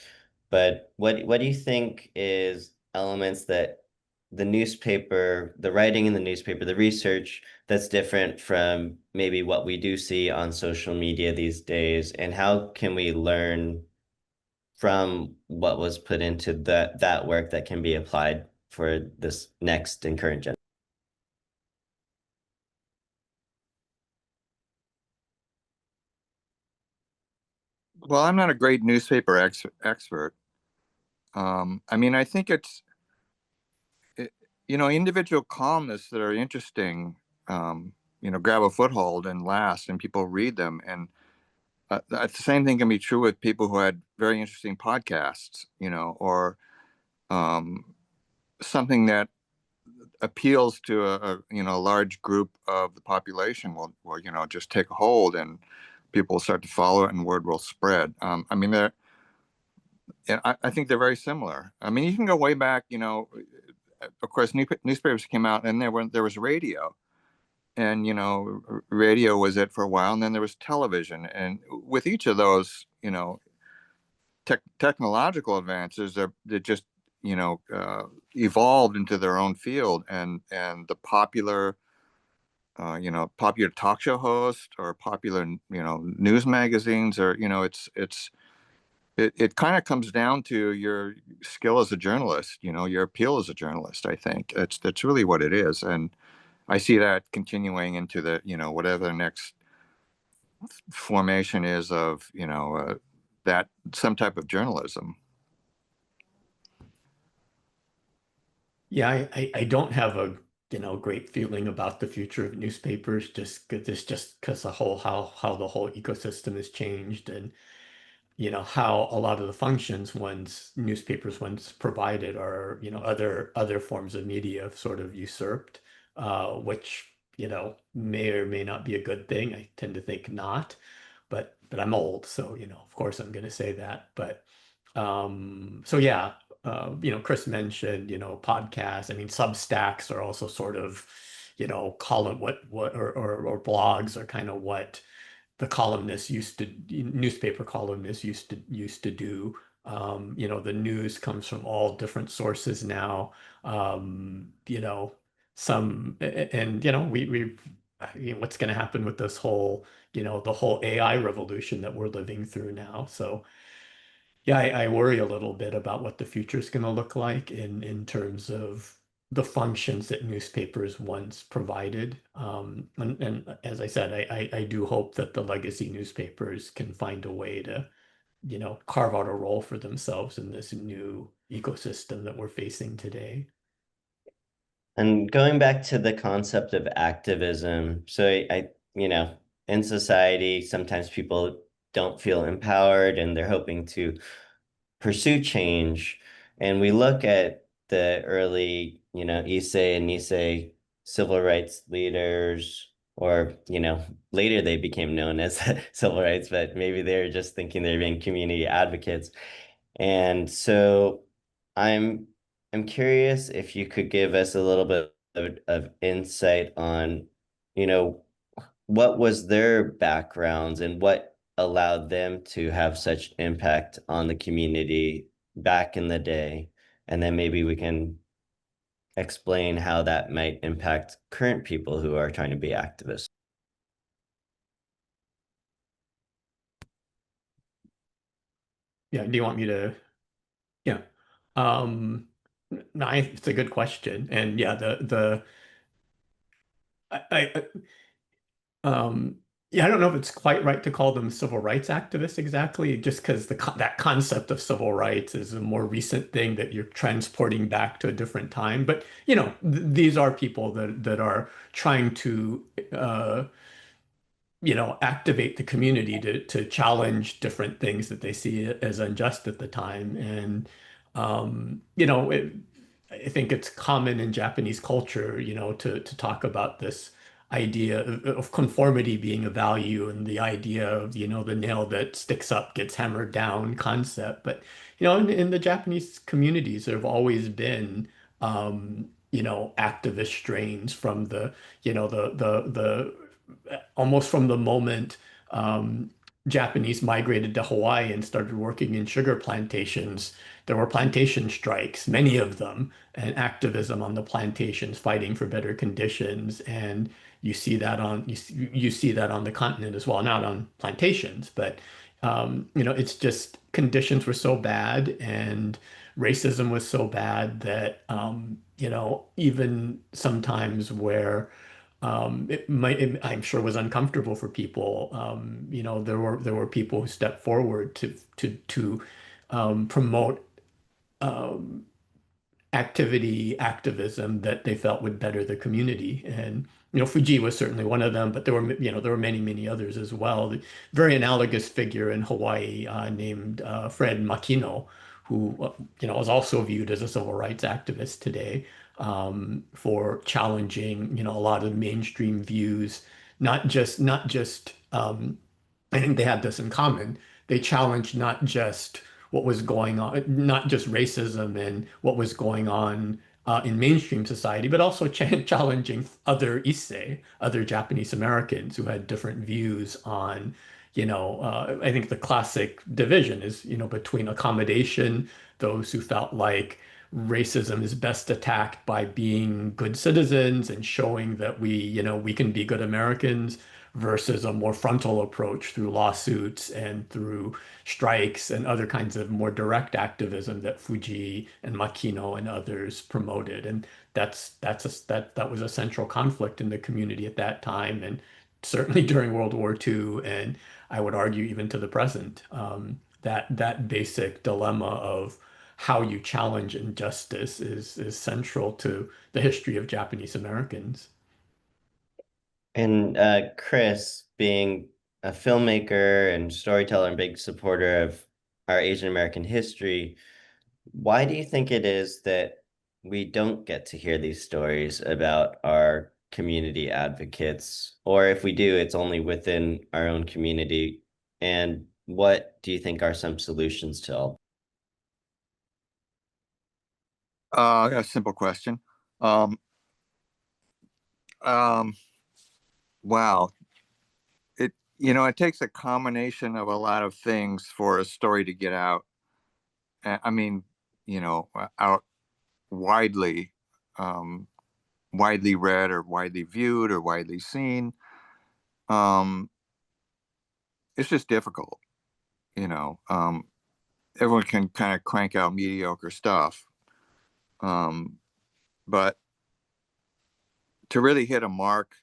But what do you think is elements that the writing in the newspaper, the research that's different from maybe what we do see on social media these days, and how can we learn from what was put into that work that can be applied for this next and current generation? Well, I'm not a great newspaper expert. I mean, I think individual columnists that are interesting, grab a foothold and last, and people read them. And the same thing can be true with people who had very interesting podcasts, or um, something that appeals to a large group of the population will just take a hold, and people will start to follow it, and word will spread. I mean, I think they're very similar. I mean, you can go way back, of course, newspapers came out, and there was radio, and radio was it for a while, and then there was television, and with each of those, technological advances, they just evolved into their own field, and the popular talk show host or popular news magazines, or it kind of comes down to your skill as a journalist, your appeal as a journalist. I think that's really what it is, and I see that continuing into the whatever the next formation is of that some type of journalism. Yeah, I don't have a great feeling about the future of newspapers, just because how the whole ecosystem has changed, and how a lot of the functions newspapers once provided are other forms of media have sort of usurped, which may or may not be a good thing. I tend to think not, but but I'm old, so of course I'm going to say that. But so yeah, Chris mentioned, podcasts. I mean, Substacks are also sort of, column what or blogs are kind of what the columnists used to newspaper columnists used to do. The news comes from all different sources now. Some and what's going to happen with this whole, the whole AI revolution that we're living through now. So yeah, I worry a little bit about what the future is going to look like in terms of the functions that newspapers once provided. And as I said, I do hope that the legacy newspapers can find a way to, carve out a role for themselves in this new ecosystem that we're facing today. And going back to the concept of activism, so in society, sometimes people don't feel empowered and they're hoping to pursue change. And we look at the early, Issei and Nisei civil rights leaders, or, later they became known as civil rights, but maybe they were just thinking they're being community advocates. And so I'm I'm curious if you could give us a little bit of insight on, you know, what was their backgrounds and what allowed them to have such impact on the community back in the day. And then maybe we can explain how that might impact current people who are trying to be activists. Yeah, do you want me to? Yeah. No, it's a good question. And yeah, I Um, yeah, I don't know if it's quite right to call them civil rights activists exactly, just because that concept of civil rights is a more recent thing that you're transporting back to a different time. But these are people that are trying to activate the community to challenge different things that they see as unjust at the time. And I think it's common in Japanese culture, to talk about this idea of conformity being a value and the idea of, the nail that sticks up gets hammered down concept. But, in the Japanese communities, there have always been, activist strains from the almost from the moment Japanese migrated to Hawaii and started working in sugar plantations. There were plantation strikes, many of them, and activism on the plantations, fighting for better conditions. And you see that on the continent as well, not on plantations, but it's just conditions were so bad and racism was so bad that even sometimes where I'm sure was uncomfortable for people. There were people who stepped forward to promote um, activism that they felt would better the community. And Fujii was certainly one of them, but there were many, many others as well. The very analogous figure in Hawaii named Fred Makino, who is also viewed as a civil rights activist today, for challenging a lot of mainstream views, not just. I think they had this in common. They challenged not just what was going on, not just racism and what was going on in mainstream society, but also challenging other Issei, other Japanese Americans who had different views on, I think the classic division is, between accommodation, those who felt like racism is best attacked by being good citizens and showing that we can be good Americans, versus a more frontal approach through lawsuits and through strikes and other kinds of more direct activism that Fujii and Makino and others promoted. And that was a central conflict in the community at that time, and certainly during World War II, and I would argue even to the present, that basic dilemma of how you challenge injustice is central to the history of Japanese Americans. And Chris, being a filmmaker and storyteller and big supporter of our Asian American history, why do you think it is that we don't get to hear these stories about our community advocates? Or if we do, it's only within our own community. And what do you think are some solutions to all? A simple question. Um, um, wow. It takes a combination of a lot of things for a story to get out. I mean, out widely, um, widely read or widely viewed or widely seen. Um, it's just difficult, you know. Everyone can kind of crank out mediocre stuff. Um, but to really hit a mark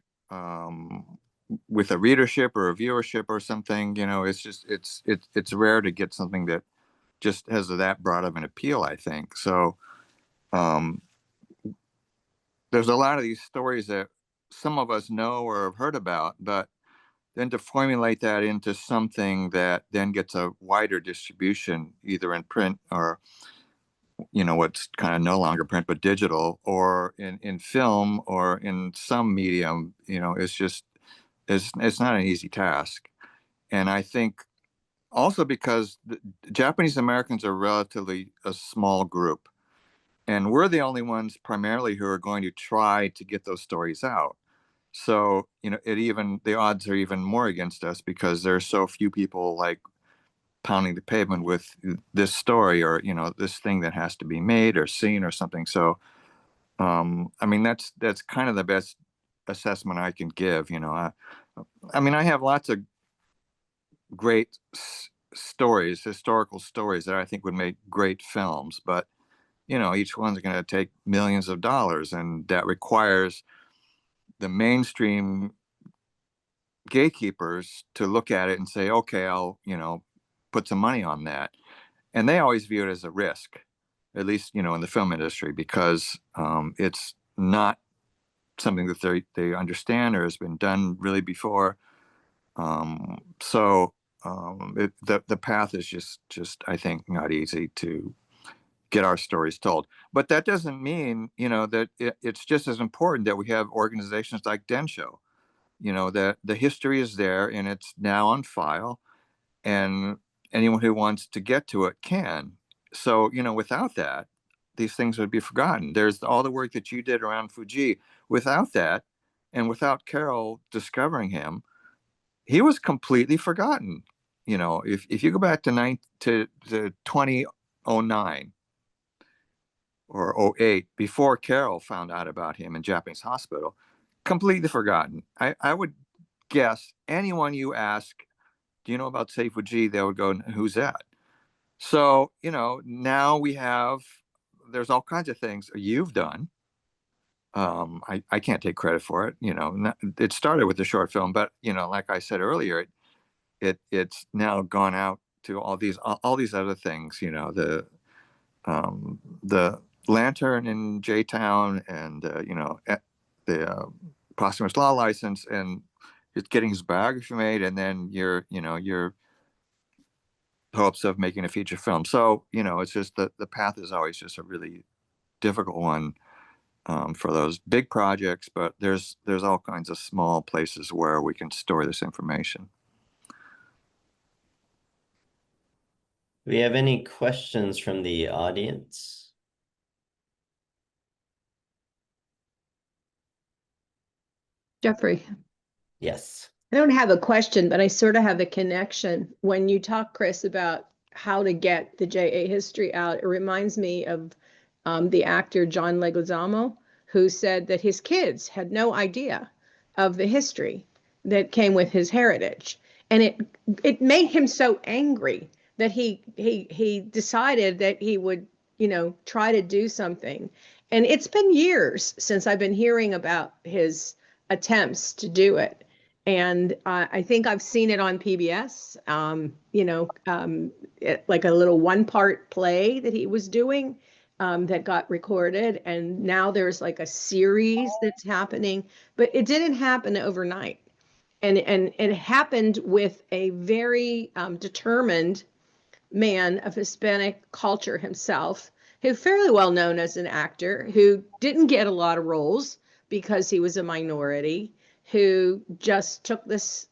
with a readership or a viewership or something, it's rare to get something that just has that broad of an appeal, I think. So um, there's a lot of these stories that some of us know or have heard about, but then to formulate that into something that then gets a wider distribution, either in print or what's kind of no longer print but digital, or in film or in some medium, it's not an easy task. And I think also because the Japanese Americans are relatively a small group, and we're the only ones primarily who are going to try to get those stories out. So the odds are even more against us because there are so few people like pounding the pavement with this story, or this thing that has to be made or seen or something. So I mean, that's kind of the best assessment I can give. I mean, I have lots of great stories, historical stories that I think would make great films, but each one's going to take millions of dollars, and that requires the mainstream gatekeepers to look at it and say, okay, I'll put some money on that. And they always view it as a risk, at least in the film industry, because it's not something that they understand or has been done really before. So the path is just I think not easy to get our stories told. But that doesn't mean that it's just as important that we have organizations like Densho. That the history is there and it's now on file, and anyone who wants to get to it can. So without that, these things would be forgotten. There's all the work that you did around Fujii. Without that, and without Carol discovering him, he was completely forgotten. If you go back to 2009 or '08, before Carol found out about him in Japanese hospital, completely forgotten. I would guess anyone you ask, do you know about Sei Fujii? They would go, who's that? So, now there's all kinds of things you've done. I can't take credit for it. It started with the short film, but like I said earlier, it's now gone out to all these other things. The lantern in J Town, and the posthumous law license, and it's getting his biography made, and then your hopes of making a feature film. So it's just the path is always just a really difficult one for those big projects, but there's all kinds of small places where we can store this information. Do we have any questions from the audience? Jeffrey, Yes. I don't have a question, but I sort of have a connection. When you talk, Chris, about how to get the JA history out, it reminds me of the actor John Leguizamo, who said that his kids had no idea of the history that came with his heritage. And it made him so angry that he decided that he would, try to do something. And it's been years since I've been hearing about his attempts to do it. And I think I've seen it on PBS, like a little one-part play that he was doing that got recorded. And now there's like a series that's happening, but it didn't happen overnight. And it happened with a very determined man of Hispanic culture himself, who fairly well known as an actor, who didn't get a lot of roles because he was a minority, who just took this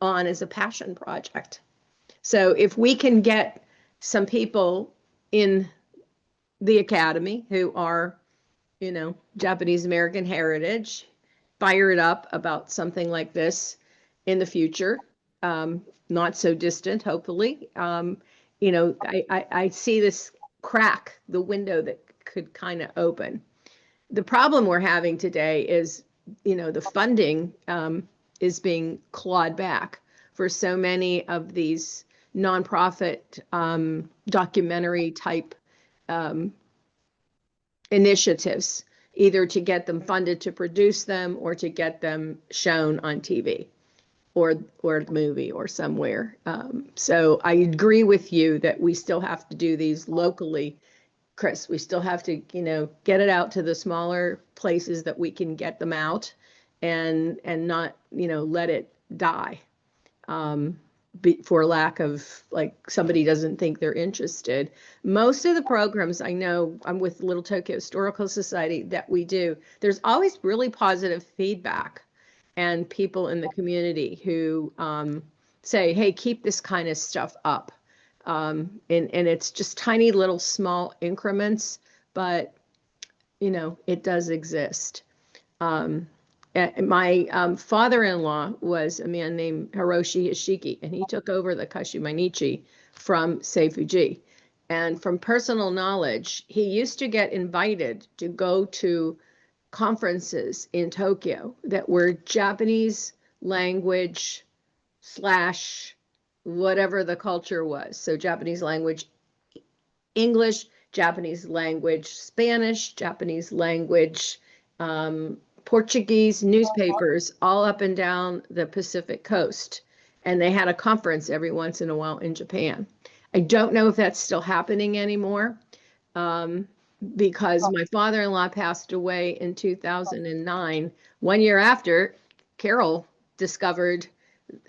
on as a passion project. So if we can get some people in the Academy who are, Japanese American heritage, fired up about something like this in the future, not so distant, hopefully. I see this crack, the window that could kind of open. The problem we're having today is, the funding is being clawed back for so many of these nonprofit documentary type initiatives, either to get them funded to produce them or to get them shown on TV or a movie or somewhere. So I agree with you that we still have to do these locally, Chris. We still have to, get it out to the smaller places that we can get them out and not, let it die. For lack of, like, somebody doesn't think they're interested. Most of the programs I know, I'm with Little Tokyo Historical Society, that we do, there's always really positive feedback and people in the community who say, hey, keep this kind of stuff up. And it's just tiny little small increments, but it does exist. My father-in-law was a man named Hiroshi Hashiki, and he took over the Kashu Mainichi from Sei Fujii. And from personal knowledge, he used to get invited to go to conferences in Tokyo that were Japanese language / whatever the culture was. So Japanese language English, Japanese language Spanish, Japanese language Portuguese newspapers all up and down the Pacific coast. And they had a conference every once in a while in Japan. I don't know if that's still happening anymore, because my father-in-law passed away in 2009, 1 year after Carol discovered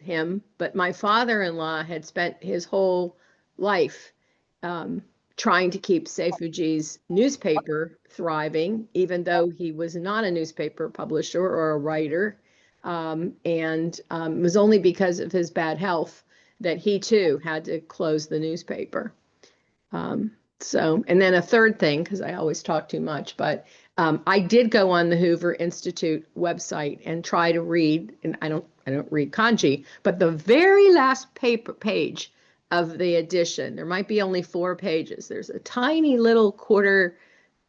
him. But my father-in-law had spent his whole life trying to keep Sei Fujii's newspaper thriving, even though he was not a newspaper publisher or a writer. It was only because of his bad health that he too had to close the newspaper. And then a third thing, because I always talk too much, but I did go on the Hoover Institute website and try to read, and I don't read kanji, but the very last page of the edition, there might be only 4 pages. There's a tiny little quarter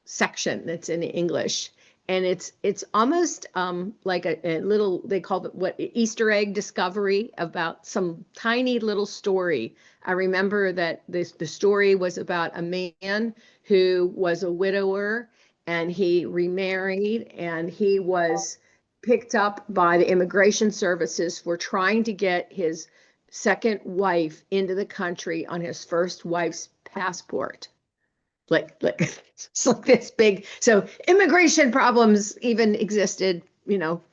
section that's in English, and it's almost like a little, they call it what, Easter egg discovery about some tiny little story. I remember that the story was about a man who was a widower, and he remarried, and he was picked up by the immigration services for trying to get his second wife into the country on his first wife's passport. Like it's like this big. So immigration problems even existed,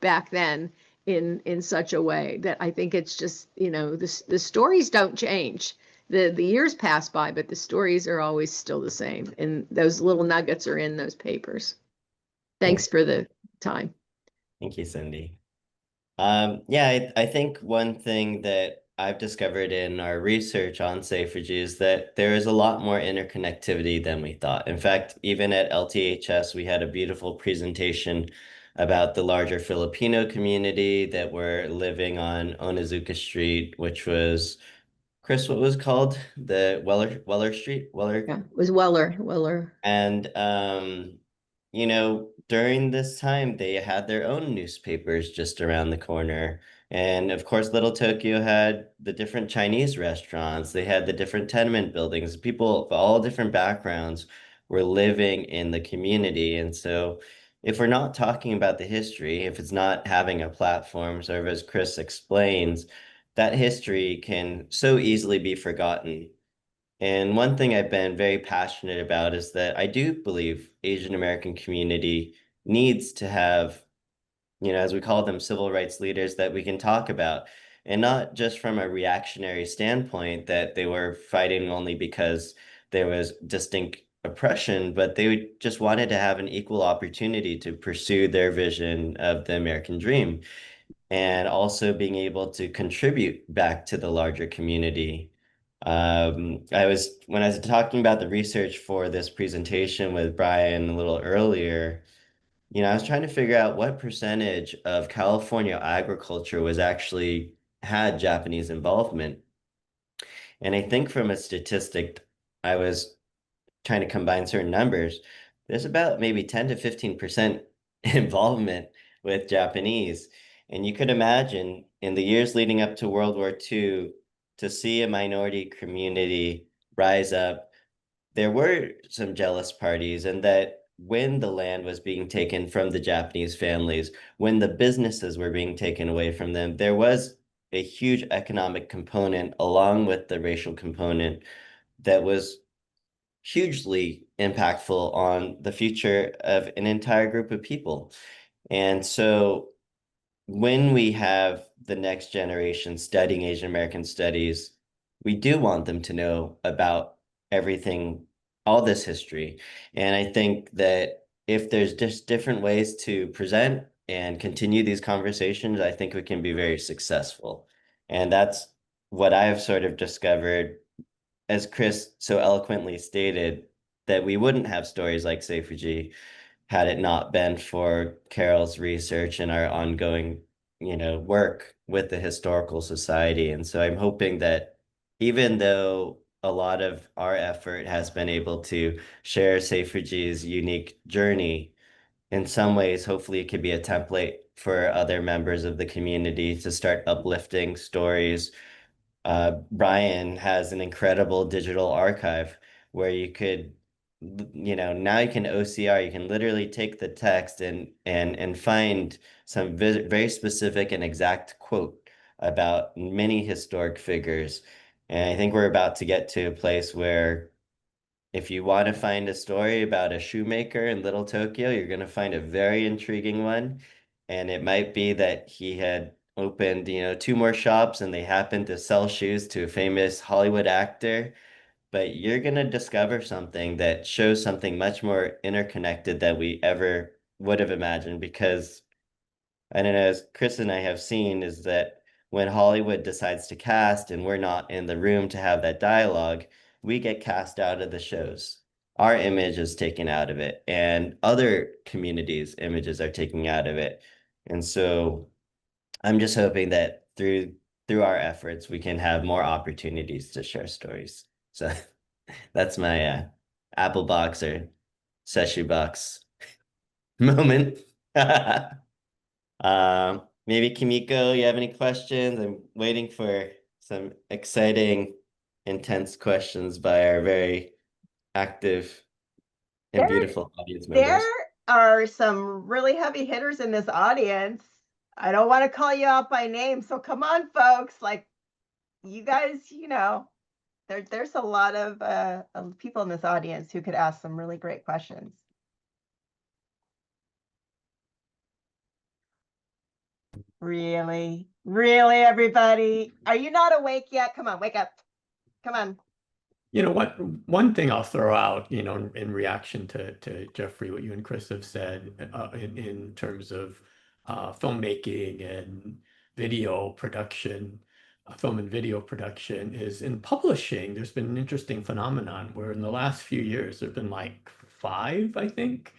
back then in such a way that I think it's just, the stories don't change. The years pass by, but the stories are always still the same. And those little nuggets are in those papers. Thanks for the time. Thank you, Cindy. Yeah, I think one thing that I've discovered in our research on Sei Fujii is that there is a lot more interconnectivity than we thought. In fact, even at LTHS, we had a beautiful presentation about the larger Filipino community that were living on Onizuka Street, which was, Chris, what was called? The Weller Street? Weller? Yeah, it was Weller. And during this time, they had their own newspapers just around the corner. And of course, Little Tokyo had the different Chinese restaurants. They had the different tenement buildings. People of all different backgrounds were living in the community. And so if we're not talking about the history, if it's not having a platform, sort of as Chris explains, that history can so easily be forgotten. And one thing I've been very passionate about is that I do believe Asian American community needs to have, as we call them, civil rights leaders that we can talk about. And not just from a reactionary standpoint that they were fighting only because there was distinct oppression, but they just wanted to have an equal opportunity to pursue their vision of the American dream, and also being able to contribute back to the larger community. When I was talking about the research for this presentation with Brian a little earlier, I was trying to figure out what percentage of California agriculture was actually had Japanese involvement. And I think from a statistic, I was trying to combine certain numbers. There's about maybe 10 to 15% involvement with Japanese. And you could imagine in the years leading up to World War II, to see a minority community rise up, there were some jealous parties, and that when the land was being taken from the Japanese families, when the businesses were being taken away from them, there was a huge economic component along with the racial component that was hugely impactful on the future of an entire group of people. And so when we have the next generation studying Asian American studies, we do want them to know about everything, all this history. And I think that if there's just different ways to present and continue these conversations, I think we can be very successful. And that's what I've sort of discovered, as Chris so eloquently stated, that we wouldn't have stories like Sei Fujii had it not been for Carol's research and our ongoing, work with the Historical Society. And so I'm hoping that even though a lot of our effort has been able to share Sei Fujii's unique journey, in some ways, hopefully it could be a template for other members of the community to start uplifting stories. Brian has an incredible digital archive where you could, now you can OCR, you can literally take the text and find some very specific and exact quote about many historic figures. And I think we're about to get to a place where if you want to find a story about a shoemaker in Little Tokyo, you're going to find a very intriguing one. And it might be that he had opened, two more shops and they happened to sell shoes to a famous Hollywood actor. But you're going to discover something that shows something much more interconnected than we ever would have imagined. Because I don't know, as Chris and I have seen, is that when Hollywood decides to cast and we're not in the room to have that dialogue, we get cast out of the shows. Our image is taken out of it, and other communities' images are taken out of it. And so I'm just hoping that through our efforts, we can have more opportunities to share stories. So that's my Apple box or Seshu box moment. Maybe Kimiko, you have any questions? I'm waiting for some exciting, intense questions by our very active and beautiful audience There members. are some really heavy hitters in this audience. I don't want to call you out by name, so come on, folks. Like, you guys, there's a lot of people in this audience who could ask some really great questions. Really, everybody? Are you not awake yet? Come on, wake up. Come on. What one thing I'll throw out, in reaction to Jeffrey, what you and Chris have said in terms of filmmaking and video production, film and video production, is in publishing. There's been an interesting phenomenon where in the last few years there've been like 5, I think,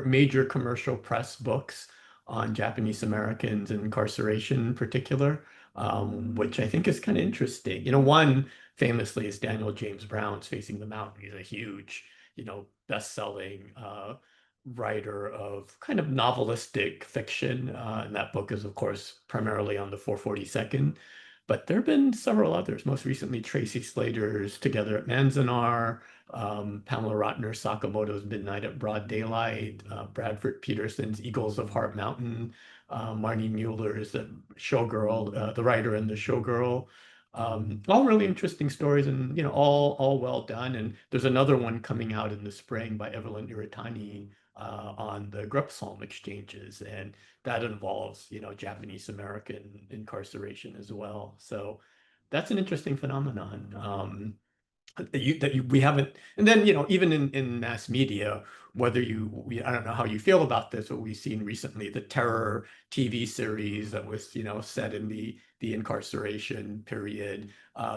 major commercial press books on Japanese Americans and incarceration in particular, which I think is kind of interesting. One famously is Daniel James Brown's Facing the Mountain. He's a huge, best-selling writer of kind of novelistic fiction. And that book is, of course, primarily on the 442nd. But there have been several others, most recently Tracy Slater's Together at Manzanar, Pamela Rotner Sakamoto's Midnight at Broad Daylight, Bradford Peterson's Eagles of Heart Mountain, Marnie Mueller's The Showgirl, the writer in The Showgirl. All really interesting stories and, all well done. And there's another one coming out in the spring by Evelyn Iritani on the Grubsalm exchanges. And that involves, Japanese American incarceration as well. So that's an interesting phenomenon. We haven't, and then even in mass media, whether I don't know how you feel about this, but we've seen recently the Terror TV series that was set in the the incarceration period.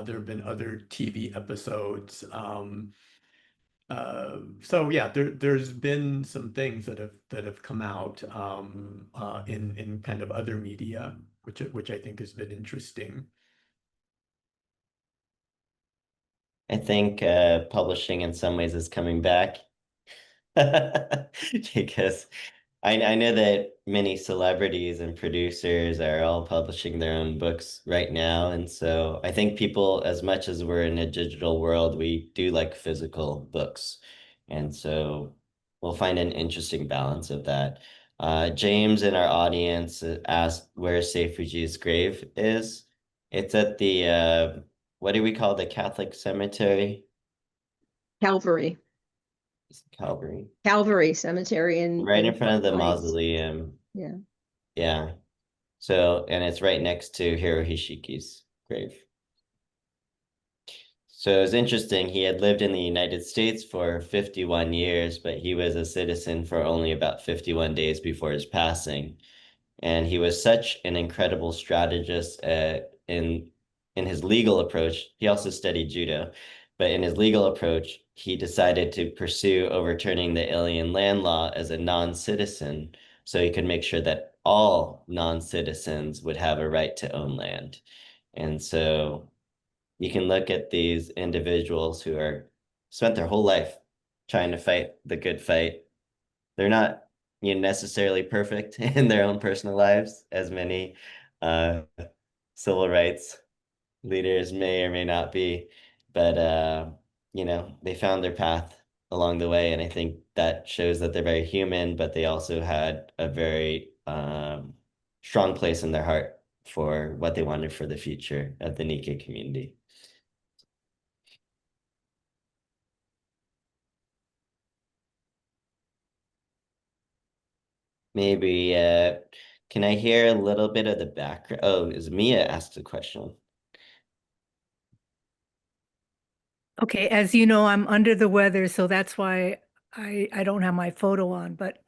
There have been other TV episodes. So yeah, there's been some things that have come out in kind of other media, which I think has been interesting. I think publishing in some ways is coming back because I know that many celebrities and producers are all publishing their own books right now. And so I think people, as much as we're in a digital world, we do like physical books. And so we'll find an interesting balance of that. James in our audience asked where Sei Fujii's grave is. It's at the, what do we call the Catholic cemetery? Calvary. Calvary. Calvary Cemetery Right in front of the White Plains. mausoleum. Yeah. Yeah. So, and it's right next to Hirohishiki's grave. So it was interesting. He had lived in the United States for 51 years, but he was a citizen for only about 51 days before his passing. And he was such an incredible strategist in his legal approach. He also studied judo, but in his legal approach, he decided to pursue overturning the alien land law as a non-citizen so he could make sure that all non-citizens would have a right to own land. And so you can look at these individuals who are spent their whole life trying to fight the good fight. They're not, necessarily perfect in their own personal lives, as many civil rights leaders may or may not be, but they found their path along the way, and I think that shows that they're very human, but they also had a very strong place in their heart for what they wanted for the future of the Nikkei community. Maybe can I hear a little bit of the background? Oh, is Mia asked a question? Okay, as you know, I'm under the weather, so that's why I don't have my photo on. But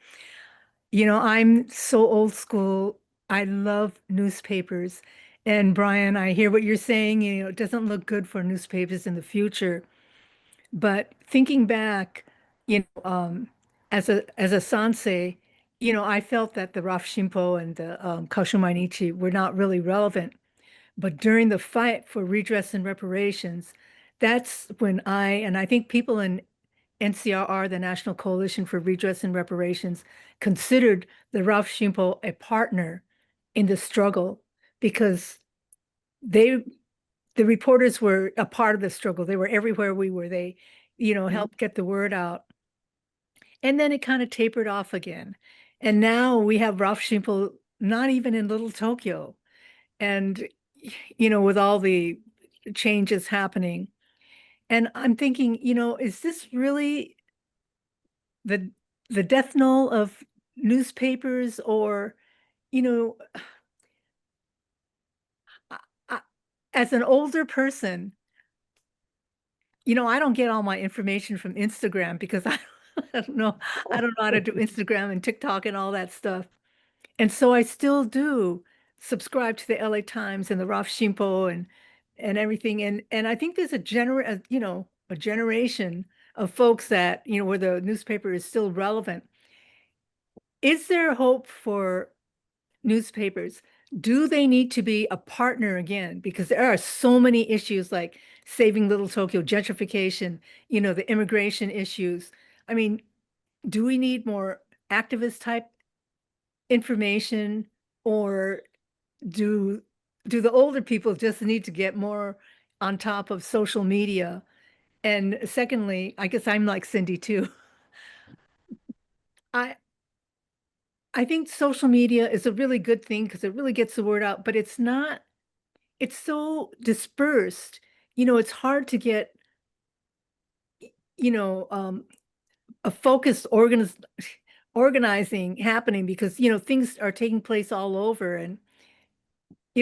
I'm so old school. I love newspapers. And Brian, I hear what you're saying, it doesn't look good for newspapers in the future. But thinking back, as a sansei, I felt that the Raf Shimpo and the Kashu Mainichi were not really relevant. But during the fight for redress and reparations, that's when and I think people in NCRR, the National Coalition for Redress and Reparations, considered the Ralph Shimpo a partner in the struggle because the reporters were a part of the struggle. They were everywhere we were. They, helped get the word out. And then it kind of tapered off again. And now we have Ralph Shimpo not even in Little Tokyo. And, with all the changes happening. And I'm thinking, is this really the death knell of newspapers? Or, as an older person, I don't get all my information from Instagram because I don't know how to do Instagram and TikTok and all that stuff. And so I still do subscribe to the LA Times and the Ralph Shimpo and everything. And I think there's a generation of folks that, where the newspaper is still relevant. Is there hope for newspapers? Do they need to be a partner again? Because there are so many issues like saving Little Tokyo, gentrification, the immigration issues. I mean, do we need more activist type information, or do the older people just need to get more on top of social media? And secondly, I guess I'm like Cindy too. I I think social media is a really good thing because it really gets the word out, but it's not, it's so dispersed. It's hard to get, you know, um, a focused organizing happening because, things are taking place all over. And,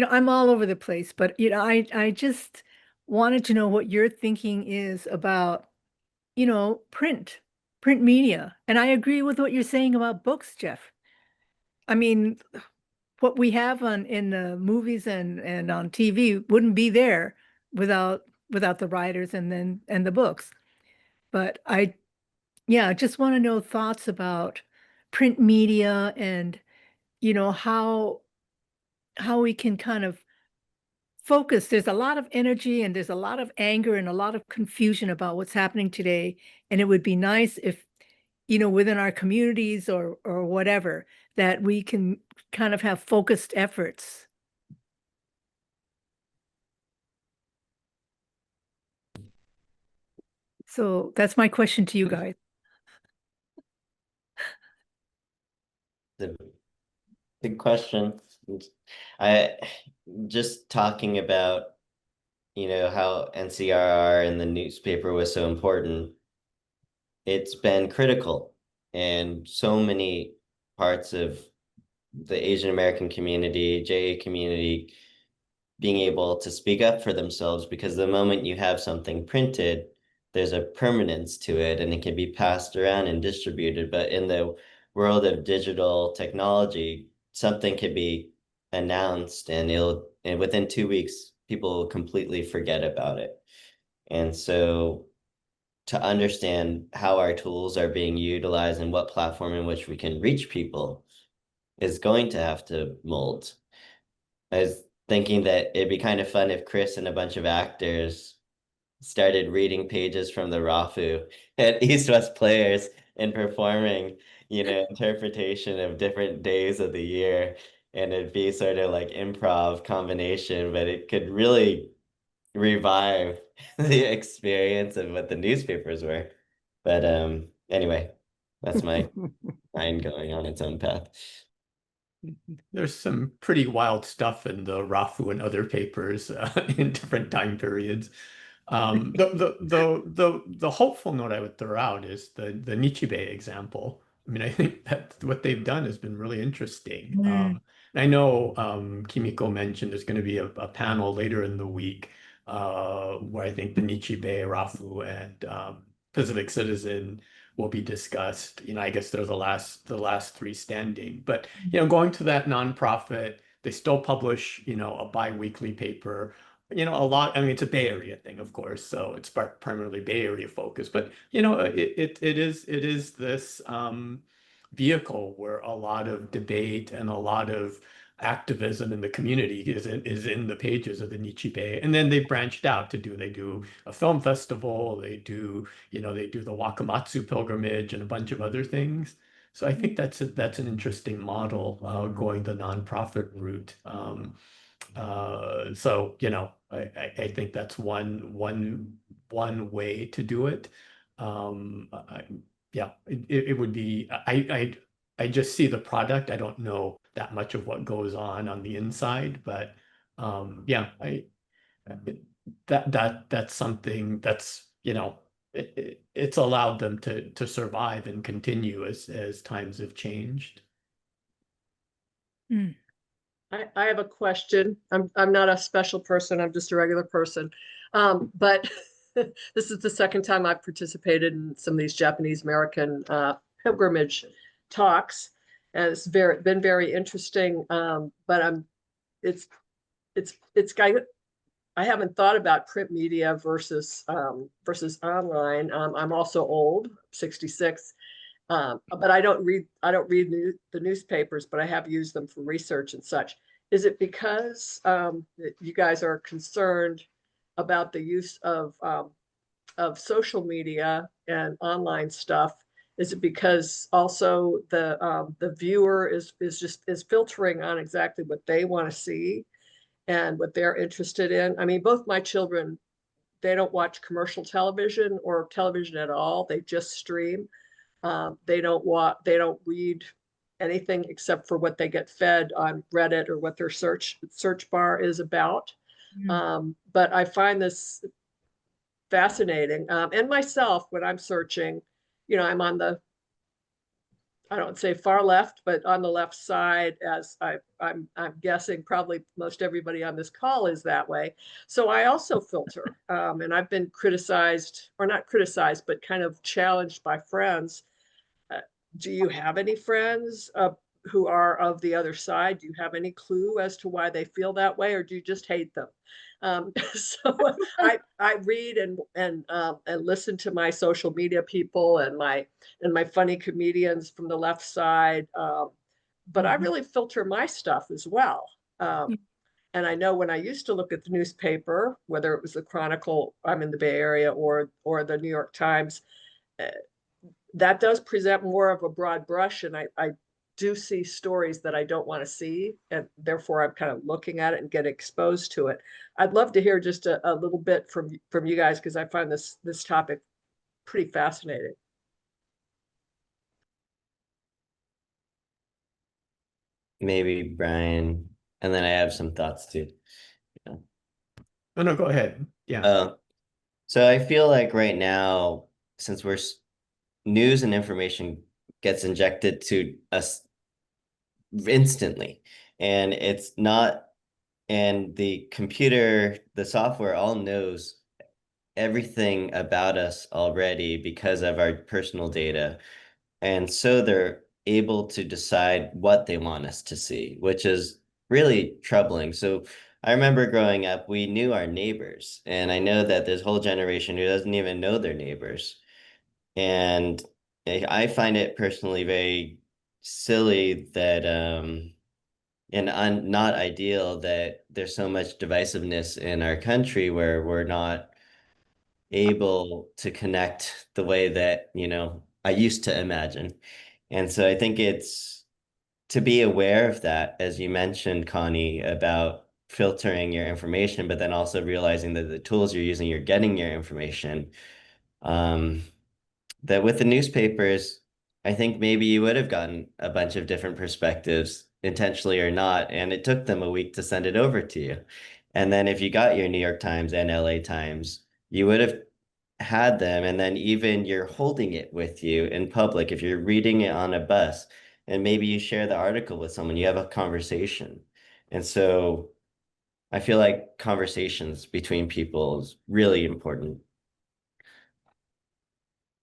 I'm all over the place, but, I just wanted to know what your thinking is about, print media. And I agree with what you're saying about books, Jeff. I mean, what we have in the movies and on TV wouldn't be there without the writers and the books. But I just want to know thoughts about print media and how we can kind of focus. There's a lot of energy and there's a lot of anger and a lot of confusion about what's happening today. And it would be nice if, within our communities or whatever, that we can kind of have focused efforts. So that's my question to you guys. The big question. I just talking about, how NCRR and the newspaper was so important. It's been critical, and so many parts of the Asian American community, JA community, being able to speak up for themselves, because the moment you have something printed, there's a permanence to it and it can be passed around and distributed. But in the world of digital technology, something could be announced and within 2 weeks, people will completely forget about it. And so to understand how our tools are being utilized and what platform in which we can reach people is going to have to mold. I was thinking that it'd be kind of fun if Chris and a bunch of actors started reading pages from the Rafu at East West Players and performing, interpretation of different days of the year. And it'd be sort of like improv combination, but it could really revive the experience of what the newspapers were. But anyway, that's my mind going on its own path. There's some pretty wild stuff in the Rafu and other papers in different time periods. The hopeful note I would throw out is the Nichibei example. I mean, I think that what they've done has been really interesting. I know Kimiko mentioned there's going to be a panel later in the week where I think the Nichibei, Rafu, and Pacific Citizen will be discussed. I guess they're the last three standing. But going to that nonprofit, they still publish a bi-weekly paper. A lot. I mean, it's a Bay Area thing, of course, so it's primarily Bay Area focused. But it is this vehicle where a lot of debate and a lot of activism in the community is in the pages of the Nichibei. And then they branched out to they do a film festival, they do the Wakamatsu pilgrimage and a bunch of other things. So I think that's an interesting model, going the nonprofit route. So I think that's one way to do it. It would be. I just see the product. I don't know that much of what goes on the inside, but that's something that's it's allowed them to survive and continue as times have changed. I have a question. I'm not a special person. I'm just a regular person. But this is the second time I've participated in some of these Japanese American pilgrimage talks, and it's been very interesting. But I haven't thought about print media versus online. I'm also old, 66. But I don't read the newspapers, but I have used them for research and such. Is it because you guys are concerned about the use of social media and online stuff? Is it because also the viewer is filtering on exactly what they want to see and what they're interested in? I mean, both my children, they don't watch commercial television or television at all. They just stream. They don't read anything except for what they get fed on Reddit or what their search bar is about. But I find this fascinating. And myself, when I'm searching, I'm on I don't say far left, but on the left side, as I'm guessing probably most everybody on this call is that way. So I also filter, and I've been criticized, or not criticized, but kind of challenged by friends. Do you have any friends who are of the other side, do you have any clue as to why they feel that way, or do you just hate them? So I read and listen to my social media people and my funny comedians from the left side, but I really filter my stuff as well. And I know when I used to look at the newspaper, whether it was the Chronicle, I'm in the Bay Area, or the New York Times, that does present more of a broad brush, and I do see stories that I don't want to see, and therefore I'm kind of looking at it and get exposed to it. I'd love to hear just a little bit from you guys, because I find this topic pretty fascinating. Maybe Brian, and then I have some thoughts too. Yeah. Oh, no, go ahead. Yeah. So I feel like right now, since news and information gets injected to us instantly, and the computer, the software all knows everything about us already because of our personal data. And so they're able to decide what they want us to see, which is really troubling. So I remember growing up, we knew our neighbors, and I know that there's a whole generation who doesn't even know their neighbors. And I find it personally very silly that and not ideal that there's so much divisiveness in our country where we're not able to connect the way that, I used to imagine. And so I think it's to be aware of that, as you mentioned, Connie, about filtering your information, but then also realizing that the tools you're using, you're getting your information. That with the newspapers, I think maybe you would have gotten a bunch of different perspectives, intentionally or not, and it took them a week to send it over to you. And then if you got your New York Times and LA Times, you would have had them, and then even you're holding it with you in public. If you're reading it on a bus, and maybe you share the article with someone, you have a conversation. And so I feel like conversations between people is really important.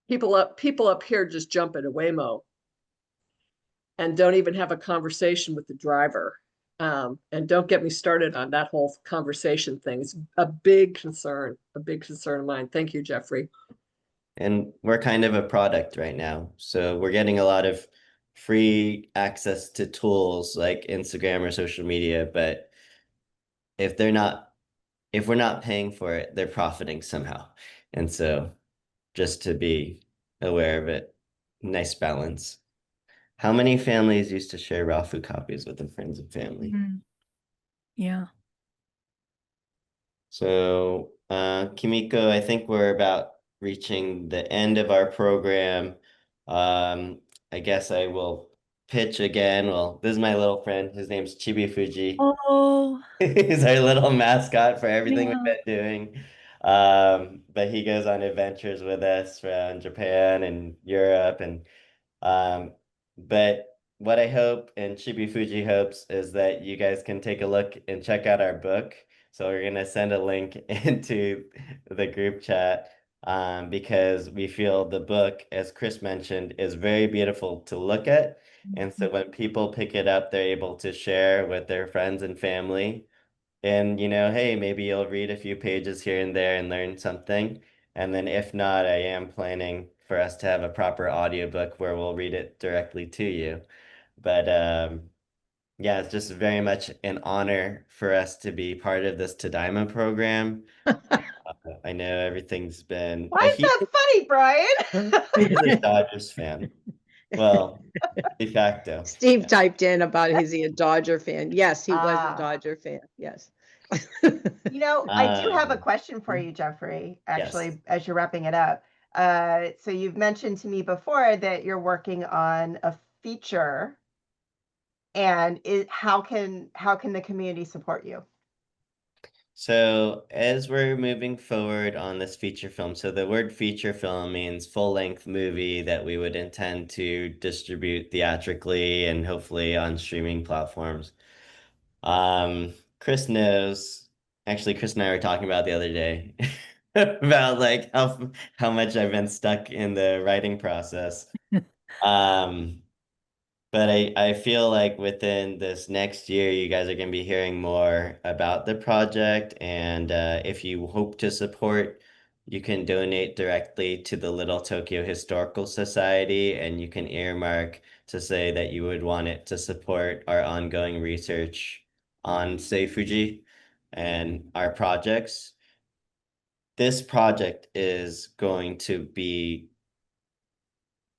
People up here just jump into Waymo and don't even have a conversation with the driver. And don't get me started on that whole conversation thing. It's a big concern of mine. Thank you, Jeffrey. And we're kind of a product right now. So we're getting a lot of free access to tools like Instagram or social media, but if we're not paying for it, they're profiting somehow. And so just to be aware of it, nice balance. How many families used to share raw food copies with their friends and family? Yeah. So, Kimiko, I think we're about reaching the end of our program. I guess I will pitch again. Well, this is my little friend. His name's Chibi Fujii. Oh, He's our little mascot for everything we've yeah. been doing. But he goes on adventures with us around Japan and Europe, and but what I hope and Chibi Fujii hopes is that you guys can take a look and check out our book. So we're gonna send a link into the group chat because we feel the book, as Chris mentioned, is very beautiful to look at. And so when people pick it up, they're able to share with their friends and family. And, hey, maybe you'll read a few pages here and there and learn something. And then if not, I am planning for us to have a proper audiobook where we'll read it directly to you. But yeah, it's just very much an honor for us to be part of this Tadaima program. I know everything's been Why is that funny, Brian? He's a Dodgers fan. Well, de facto. Steve typed in about is he a Dodger fan? Yes, he was a Ah. Dodger fan. Yes. I do have a question for you, Jeffrey, actually, Yes. as you're wrapping it up. So you've mentioned to me before that you're working on a feature, and how can the community support you? So as we're moving forward on this feature film, so the word feature film means full-length movie that we would intend to distribute theatrically and hopefully on streaming platforms. Chris knows, actually Chris and I were talking about the other day about like how much I've been stuck in the writing process. But I feel like within this next year, you guys are going to be hearing more about the project. And if you hope to support, you can donate directly to the Little Tokyo Historical Society, and you can earmark to say that you would want it to support our ongoing research on Sei Fujii and our projects. This project is going to be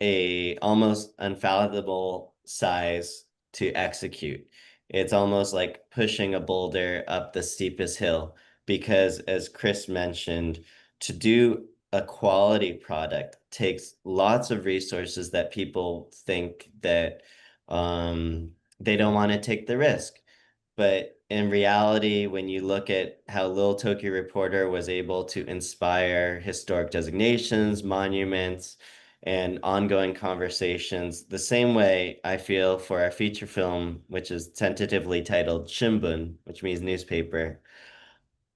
a almost unfathomable size to execute. It's almost like pushing a boulder up the steepest hill because, as Chris mentioned, to do a quality product takes lots of resources that people think that they don't want to take the risk. But in reality, when you look at how Little Tokyo Reporter was able to inspire historic designations, monuments, and ongoing conversations, the same way I feel for our feature film, which is tentatively titled Shimbun, which means newspaper,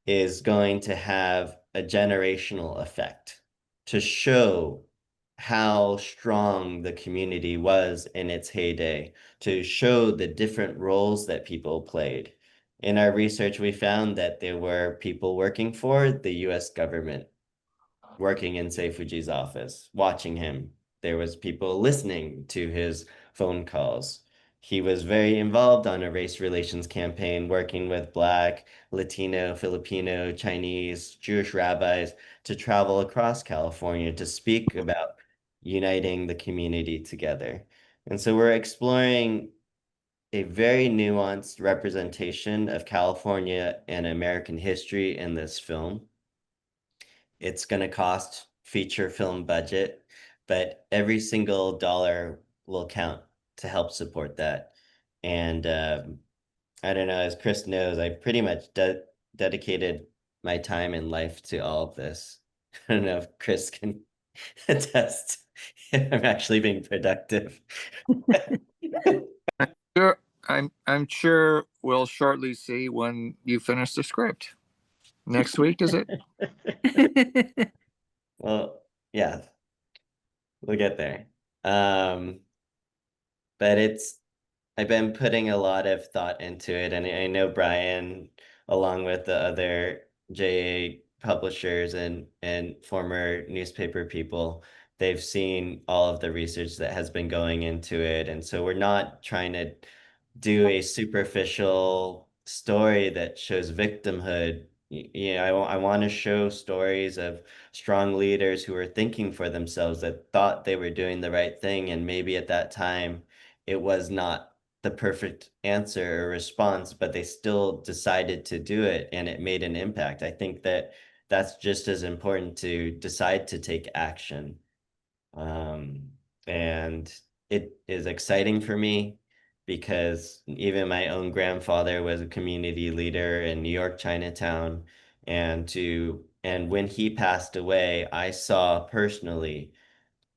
is going to have a generational effect to show how strong the community was in its heyday, to show the different roles that people played. In our research, we found that there were people working for the US government, working in Sei Fujii's office, watching him. There was people listening to his phone calls. He was very involved on a race relations campaign, working with Black, Latino, Filipino, Chinese, Jewish rabbis to travel across California to speak about uniting the community together. And so we're exploring a very nuanced representation of California and American history in this film. It's going to cost feature film budget, but every single dollar will count to help support that. And I don't know, as Chris knows, I pretty much dedicated my time and life to all of this. I don't know if Chris can attest if I'm actually being productive. Sure, I'm sure we'll shortly see when you finish the script. Next week, is it? Well, yeah, we'll get there. But I've been putting a lot of thought into it, and I know Brian, along with the other JA publishers and former newspaper people, they've seen all of the research that has been going into it, and so we're not trying to do a superficial story that shows victimhood. I want to show stories of strong leaders who were thinking for themselves, that thought they were doing the right thing, and maybe at that time it was not the perfect answer or response, but they still decided to do it and it made an impact. I think that that's just as important, to decide to take action. And it is exciting for me because even my own grandfather was a community leader in New York Chinatown, and when he passed away, I saw personally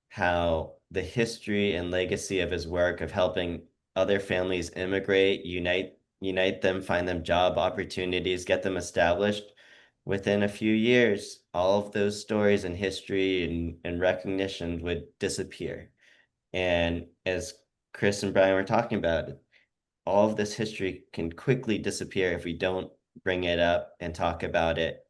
how the history and legacy of his work of helping other families immigrate, unite them, find them job opportunities, get them established. Within a few years, all of those stories and history and recognition would disappear. And as Chris and Brian were talking about, all of this history can quickly disappear if we don't bring it up and talk about it.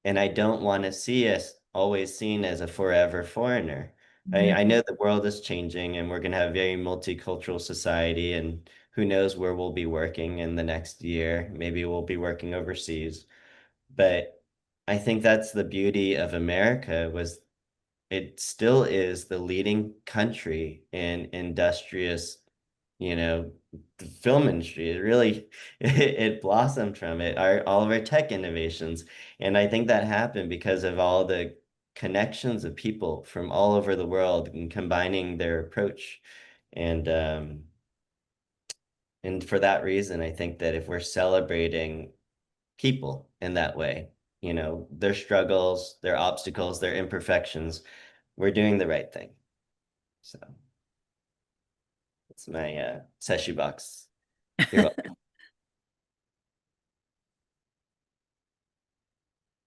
And I don't want to see us always seen as a forever foreigner. I know the world is changing and we're going to have a very multicultural society, and who knows where we'll be working in the next year. Maybe we'll be working overseas. But I think that's the beauty of America, was it still is the leading country in industrious, the film industry. It really it blossomed from it. All of our tech innovations. And I think that happened because of all the connections of people from all over the world and combining their approach. And for that reason, I think that if we're celebrating people in that way, their struggles, their obstacles, their imperfections, we're doing the right thing. So that's my Seshi box. You're welcome.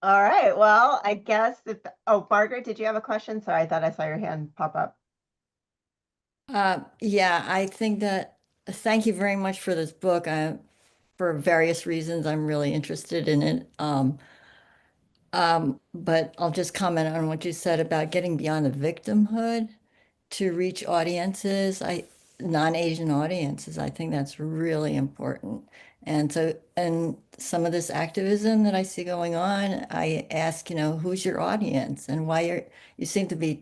All right. Well, I guess Margaret, did you have a question? Sorry, I thought I saw your hand pop up. Yeah, I think that thank you very much for this book. For various reasons, I'm really interested in it. But I'll just comment on what you said about getting beyond the victimhood to reach audiences, non-Asian audiences. I think that's really important. And so, and some of this activism that I see going on, I ask, who's your audience and why you seem to be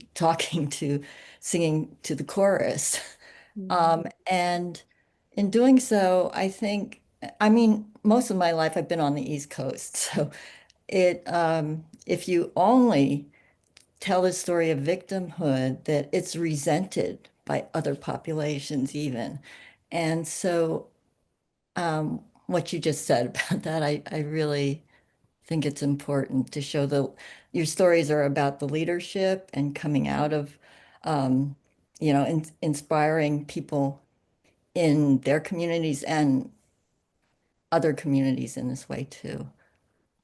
singing to the chorus. And in doing so, I think, I mean, most of my life I've been on the East Coast. So if you only tell the story of victimhood, that it's resented by other populations even. And so what you just said about that, I really think it's important to show your stories are about the leadership and coming out of, inspiring people in their communities and other communities in this way too.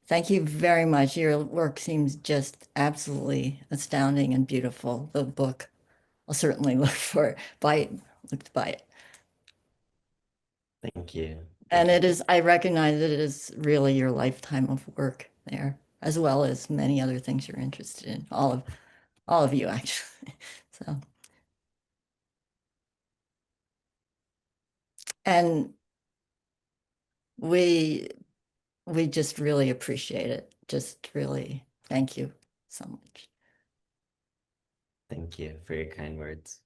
Thank you very much. Your work seems just absolutely astounding and beautiful. The book, I'll certainly look to buy it. Thank you. And it is, I recognize that it is really your lifetime of work there, as well as many other things you're interested in, all of you actually. So, and we just really appreciate it. Just really, thank you so much. Thank you for your kind words.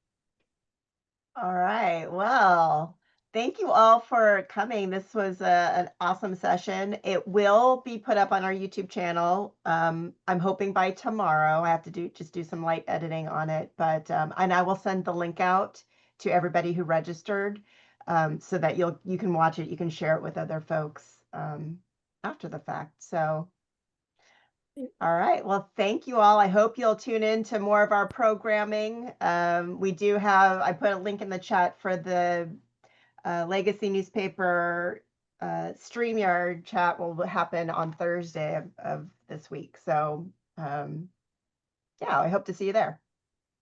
All right. Well, thank you all for coming. This was an awesome session. It will be put up on our YouTube channel. I'm hoping by tomorrow. I have to just do some light editing on it, but and I will send the link out to everybody who registered, so that you can watch it. You can share it with other folks after the fact. So. All right. Well, thank you all. I hope you'll tune in to more of our programming. I put a link in the chat for the Legacy newspaper StreamYard chat will happen on Thursday of this week. So yeah, I hope to see you there.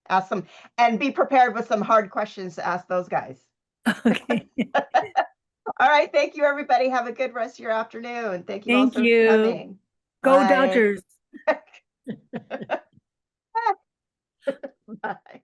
Ask them and be prepared with some hard questions to ask those guys. Okay. All right. Thank you, everybody. Have a good rest of your afternoon. Thank you all for coming. Go Bye. Dodgers. Bye.